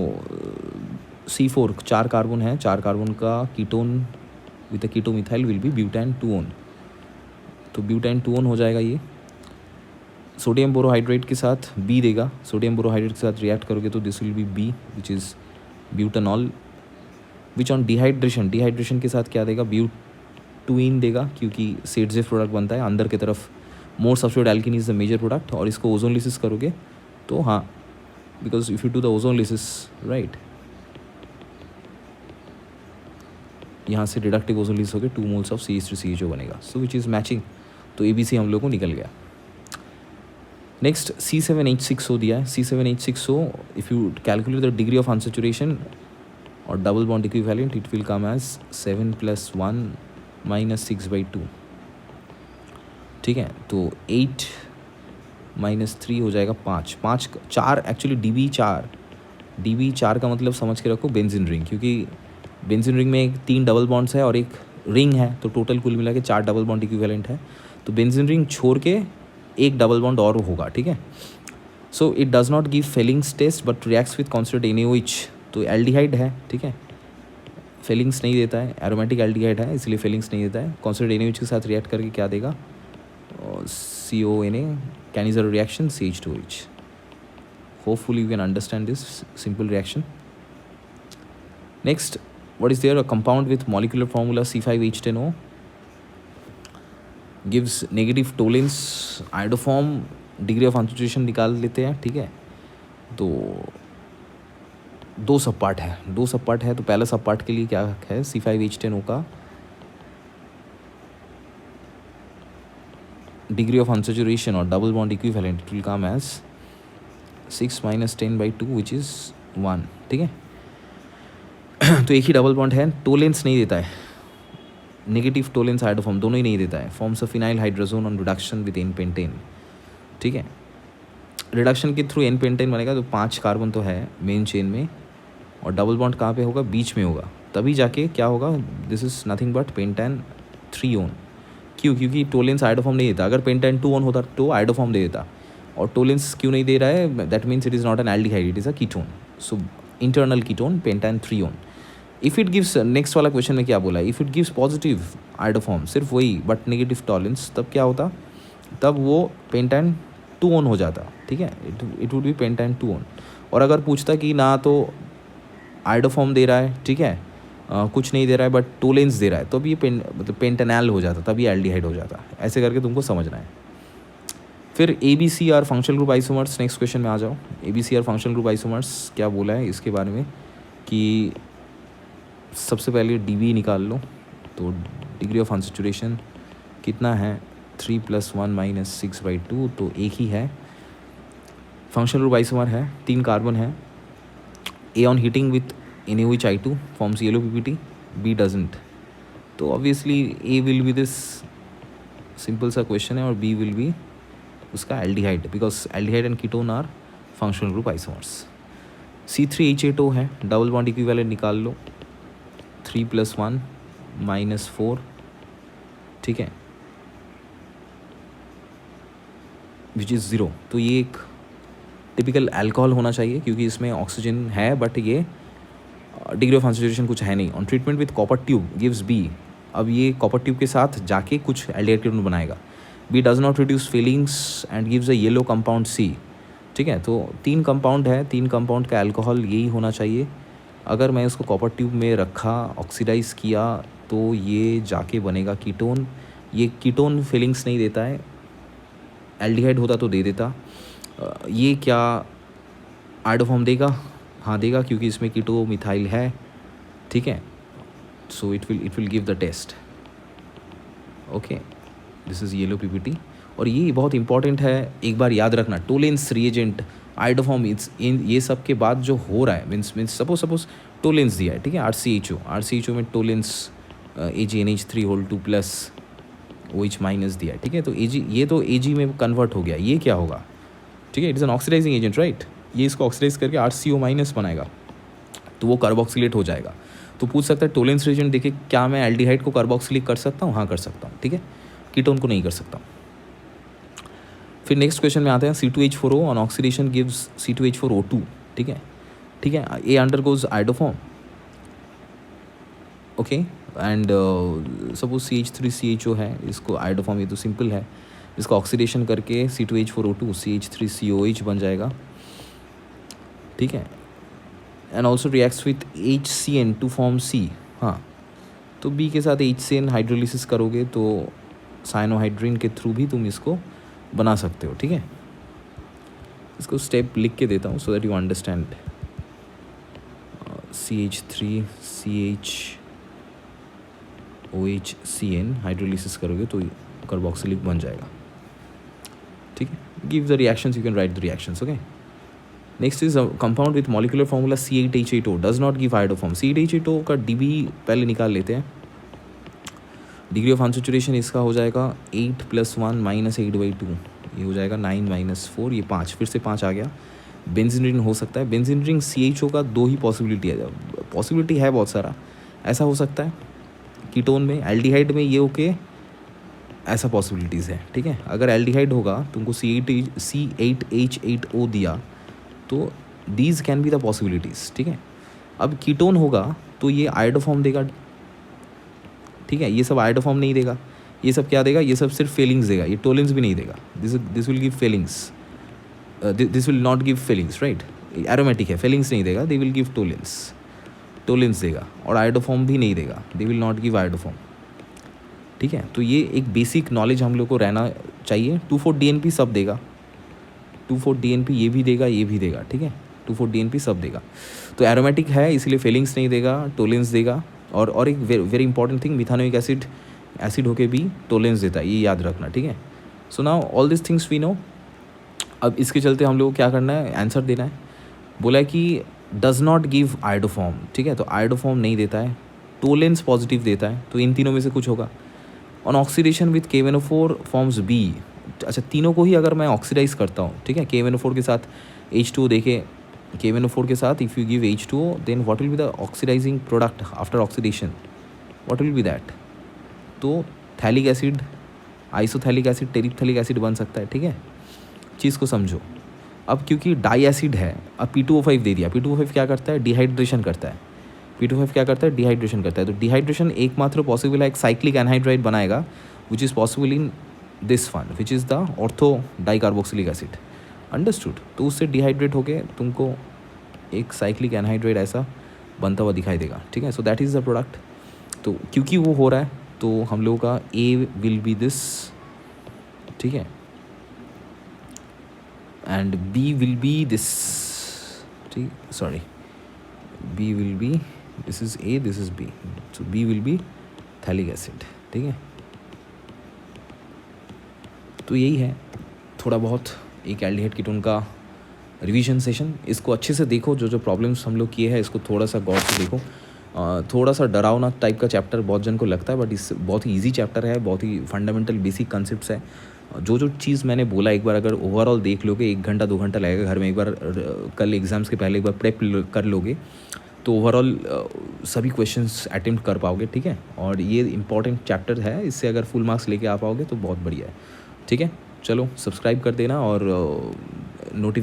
C4 4 कार्बन है, 4 कार्बन का कीटोन विथ कीटोमिथाइल विल बी ब्यूटान 2 तो ब्यूटान 2 हो जाएगा ये। सोडियम बोरोहाइड्रेट के साथ B देगा, सोडियम बोरोहाइड्रेट के साथ रिएक्ट करोगे तो this will B B which is butanol, which on dehydration के साथ क्या देगा, ब्यूटुइन देगा, क्योंकि सेडजेफ प्रोडक्ट बनता है, अंदर की तरफ more substitute alkene is the major product, और इसको ओजोन लिसिस करोगे तो हाँ, because if you do the ozonolysis right, यहाँ से डिडक्टिव ओजोन लिसिस होकर 2 मोल्स ऑफ CH3CHO बनेगा, सो विच इज़ मैचिंग, तो ABC हम लोग को निकल गया। नेक्स्ट C7H6O दिया है, C7H6O if you calculate the degree of unsaturation और double bond equivalent it will come as 7 + 1 - 6/2, ठीक है। तो 8 - 3 हो जाएगा 5, 4 एक्चुअली DB4 का मतलब समझ के रखो बेंजीन रिंग, क्योंकि बेंजीन रिंग में 3 डबल बॉन्ड्स है और एक रिंग है, तो टोटल कुल मिला के 4 डबल बॉन्ड इक्विवेलेंट है। तो बेंजीन रिंग छोड़ के एक डबल बॉन्ड और होगा, ठीक है। So it does not give Fehling's test but reacts with constant NaOH, तो एल्डिहाइड है, ठीक है, फेलिंग्स नहीं देता है, एरोमेटिक एल्डिहाइड है इसलिए फेलिंग्स नहीं देता है। कॉन्स्टेंट NaOH के साथ रिएक्ट करके क्या देगा, CONA, कैनिजर reaction CH2H। Hopefully you can understand this simple reaction. Next, what is there, a compound with molecular formula C5H10O gives negative Tollens iodoform, degree of unsaturation निकाल लेते हैं, ठीक है। तो 2 सब पार्ट है, तो पहला सब पार्ट के लिए क्या है, C5H10O का डिग्री ऑफ अनसेचुरेशन और double bond equivalent it will come as 6 - 10/2 which is 1, ठीक है। तो एक ही डबल बॉन्ड है, टोलेंस नहीं देता है, नेगेटिव टोलेंस आइडोफॉर्म दोनों ही नहीं देता है, forms of phenyl hydrazone on reduction with N pentane, ठीक है। रिडक्शन के थ्रू N-पेंटेन बनेगा, तो 5 कार्बन तो है मेन चेन में, और डबल बॉन्ड कहाँ पे होगा, बीच में होगा, तभी जाके क्या होगा, this is nothing but pentane 3 own. क्यों, क्योंकि टोलेंस आइडोफॉर्म नहीं देता, अगर पेंटेन 2 ओन होता तो आइडोफॉर्म दे देता, और टोलेंस क्यों नहीं दे रहा है, that means it is not an aldehyde, it is a ketone, so internal ketone pentane 3 own. If it gives, next वाला क्वेश्चन में क्या बोला है, if it gives positive iodoform, सिर्फ वही बट नेगेटिव टॉलेंस, तब क्या होता, तब वो पेंटेन 2 ओन हो जाता, ठीक है, it would be pentane 2 own. और अगर पूछता कि ना तो आइडोफॉर्म दे रहा है, ठीक है, कुछ नहीं दे रहा है बट टोलेंस दे रहा है, तब ये मतलब पेंटेनल हो जाता, तब ये एल्डिहाइड हो जाता, ऐसे करके तुमको समझना है। फिर ABCR functional group isomers, next question में आ जाओ। ABCR फंक्शनल ग्रुप आइसोमर्स क्या बोला है इसके बारे में, कि सबसे पहले DB निकाल लो, तो डिग्री ऑफ अनसेचुरेशन कितना है, 3 + 1 - 6/2, तो एक ही है। फंक्शनल ग्रुप आइसोमर है, 3 कार्बन है, A on heating with NaOH forms yellow PPT, B doesn't, तो obviously A will be this, simple सा क्वेश्चन है, और B विल बी उसका aldehyde, because aldehyde and ketone are functional group isomers. C3H8O है, double bond equivalent निकाल लो, 3 + 1 - 4, ठीक है, which is 0, तो ये एक टिपिकल अल्कोहल होना चाहिए, क्योंकि इसमें ऑक्सीजन है बट ये डिग्री ऑफ अनसेचुरेशन कुछ है नहीं। On treatment with copper tube gives B, अब ये कॉपर ट्यूब के साथ जाके कुछ एल्डिहाइड कीटोन बनाएगा, B does not reduce feelings and gives a yellow compound C, ठीक है। तो 3 कंपाउंड है, 3 कंपाउंड का अल्कोहल यही होना चाहिए। अगर मैं इसको कॉपर ट्यूब में रखा, ऑक्सीडाइज किया, तो ये जाके बनेगा कीटोन, ये कीटोन फीलिंग्स नहीं देता है, एल्डिहाइड होता तो दे देता। ये क्या आइडोफॉर्म देगा, हाँ देगा, क्योंकि इसमें कीटो मिथाइल है, ठीक है, so it will give the test, okay, this is yellow PPT। और ये बहुत इंपॉर्टेंट है, एक बार याद रखना, टोलेंस रिएजेंट आइडोफॉर्म इन ये सब के बाद जो हो रहा है, मीन्स सपोज टोलेंस दिया है, ठीक है, RCHO में टोलेंस AgNH3 + OH- दिया है, ठीक है, तो ये तो Ag में कन्वर्ट हो गया, ये क्या होगा, ठीक है, it is an oxidising agent right, ये इसको ऑक्सीडाइज करके RCO- बनाएगा, तो वो कार्बोक्सिलेट हो जाएगा। तो पूछ सकता है टोलेंस रिएजेंट देखे क्या मैं एल्डिहाइड को कार्बोक्सिलेट कर सकता हूँ, हाँ कर सकता हूँ, ठीक है, कीटोन को नहीं कर सकता। फिर नेक्स्ट क्वेश्चन में आते हैं, C2H4O on oxidation gives C2H4O2, ठीक है, A undergoes iodoform, okay, and suppose CH3CHO है, इसको आइडोफॉर्म, ये तो सिंपल है, इसको ऑक्सीडेशन करके C2H4O2 CH3COH बन जाएगा, ठीक है, and also reacts with HCN to form C, हाँ, तो B के साथ HCN हाइड्रोलिसिस करोगे तो साइनोहाइड्रिन के थ्रू भी तुम इसको बना सकते हो, ठीक है। इसको स्टेप लिख के देता हूँ सो that you understand. CH3 CHOHCN hydrolysis करोगे तो कार्बोक्सिलिक बन जाएगा, ठीक है। Give the reactions, you can right the reactions, okay. Next is compound with molecular formula C8H8O does not give iodoform. C8H8O का DB पहले निकाल लेते हैं। डिग्री ऑफ अनसेचुरेशन इसका हो जाएगा 8 + 1 - 8/2, ये हो जाएगा 9 - 4, ये 5, फिर से 5 आ गया। बेंजीन रिंग हो सकता है। बेंजीन रिंग CHO का 2 ही पॉसिबिलिटी है, पॉसिबिलिटी है बहुत सारा। ऐसा हो सकता है कीटोन में, एल्डिहाइड में ये ओके, ऐसा पॉसिबिलिटीज़ है, ठीक है। अगर एल्डिहाइड होगा तुमको C8H8O दिया तो these can be the possibilities, ठीक है। अब कीटोन होगा तो ये आयोडोफॉर्म देगा, ठीक है। ये सब आयोडोफॉर्म नहीं देगा, ये सब क्या देगा, ये सब सिर्फ फेलिंग्स देगा, ये टोलेंस भी नहीं देगा। This will give Fehling's, this will not give Fehling's, right. Aromatic है, फेलिंग्स नहीं देगा, दे विल गिव टोलेंस देगा, और आयोडोफॉर्म भी नहीं देगा, they will not give iodoform, ठीक है। तो ये एक बेसिक नॉलेज हम लोग को रहना चाहिए। 2,4-DNP सब देगा, 2,4-DNP ये भी देगा, ये भी देगा, ठीक है। 2,4-DNP सब देगा। तो एरोमेटिक है इसलिए फेलिंग्स नहीं देगा, टोलेंस देगा। और एक वेरी इंपॉर्टेंट थिंग, मिथानोइक एसिड होके भी टोलेंस देता है, ये याद रखना, ठीक है। So now all this things we know. अब इसके चलते हम लोग को क्या करना है, आंसर देना है। बोला है कि डज नॉट गिव आयोडोफॉर्म, ठीक है। तो आयोडोफॉर्म नहीं देता है, टोलेंस पॉजिटिव देता है, तो इन तीनों में से कुछ होगा। On oxidation with KNO4 forms B। अच्छा, तीनों को ही अगर मैं ऑक्सीडाइज करता हूँ, ठीक है, KNO4 के साथ H2O देखे, KNO4 के साथ if you give H2O then what will be the oxidizing product after oxidation, what will be that. तो phthalic acid, isophthalic acid, terephthalic acid बन सकता है, ठीक है। चीज़ को समझो। अब क्योंकि डाई एसिड है, अब P2O5 दे दिया। P2O5 क्या करता है, डिहाइड्रेशन करता है। P2O5 क्या करता है, डिहाइड्रेशन करता है। तो डिहाइड्रेशन एकमात्र पॉसिबल है, एक साइक्लिक एनहाइड्राइड बनाएगा which is possible in this one which is the ortho dicarboxylic acid, understood. तो उससे डिहाइड्रेट होके तुमको एक साइक्लिक एनहाइड्राइड ऐसा बनता हुआ दिखाई देगा, ठीक है। So that is the product. तो क्योंकि वो हो रहा है तो हम लोगों का A विल बी दिस, ठीक है, and B will be this, ठीक, sorry, B will be, this is A, this is B, so B will be phthalic acid, ठीक है। तो यही है थोड़ा बहुत एक एल्डिहाइड कीटोन का रिवीजन सेशन। इसको अच्छे से देखो, जो जो प्रॉब्लम्स हम लोग किए हैं इसको थोड़ा सा गौर से देखो। थोड़ा सा डरावना टाइप का चैप्टर बहुत जन को लगता है, बट इस बहुत ही ईजी चैप्टर है, बहुत ही फंडामेंटल बेसिक कॉन्सेप्ट्स है। जो जो चीज़ मैंने बोला एक बार अगर ओवरऑल देख लोगे, 1 घंटा 2 घंटा लगेगा घर में, एक बार कल एग्ज़ाम्स के पहले एक बार प्रेप कर लोगे तो ओवरऑल सभी क्वेश्चंस अटेम्प्ट कर पाओगे, ठीक है। और ये इंपॉर्टेंट चैप्टर है, इससे अगर फुल मार्क्स लेके आ पाओगे तो बहुत बढ़िया है, ठीक है। चलो सब्सक्राइब कर देना और नोटिफिकेशन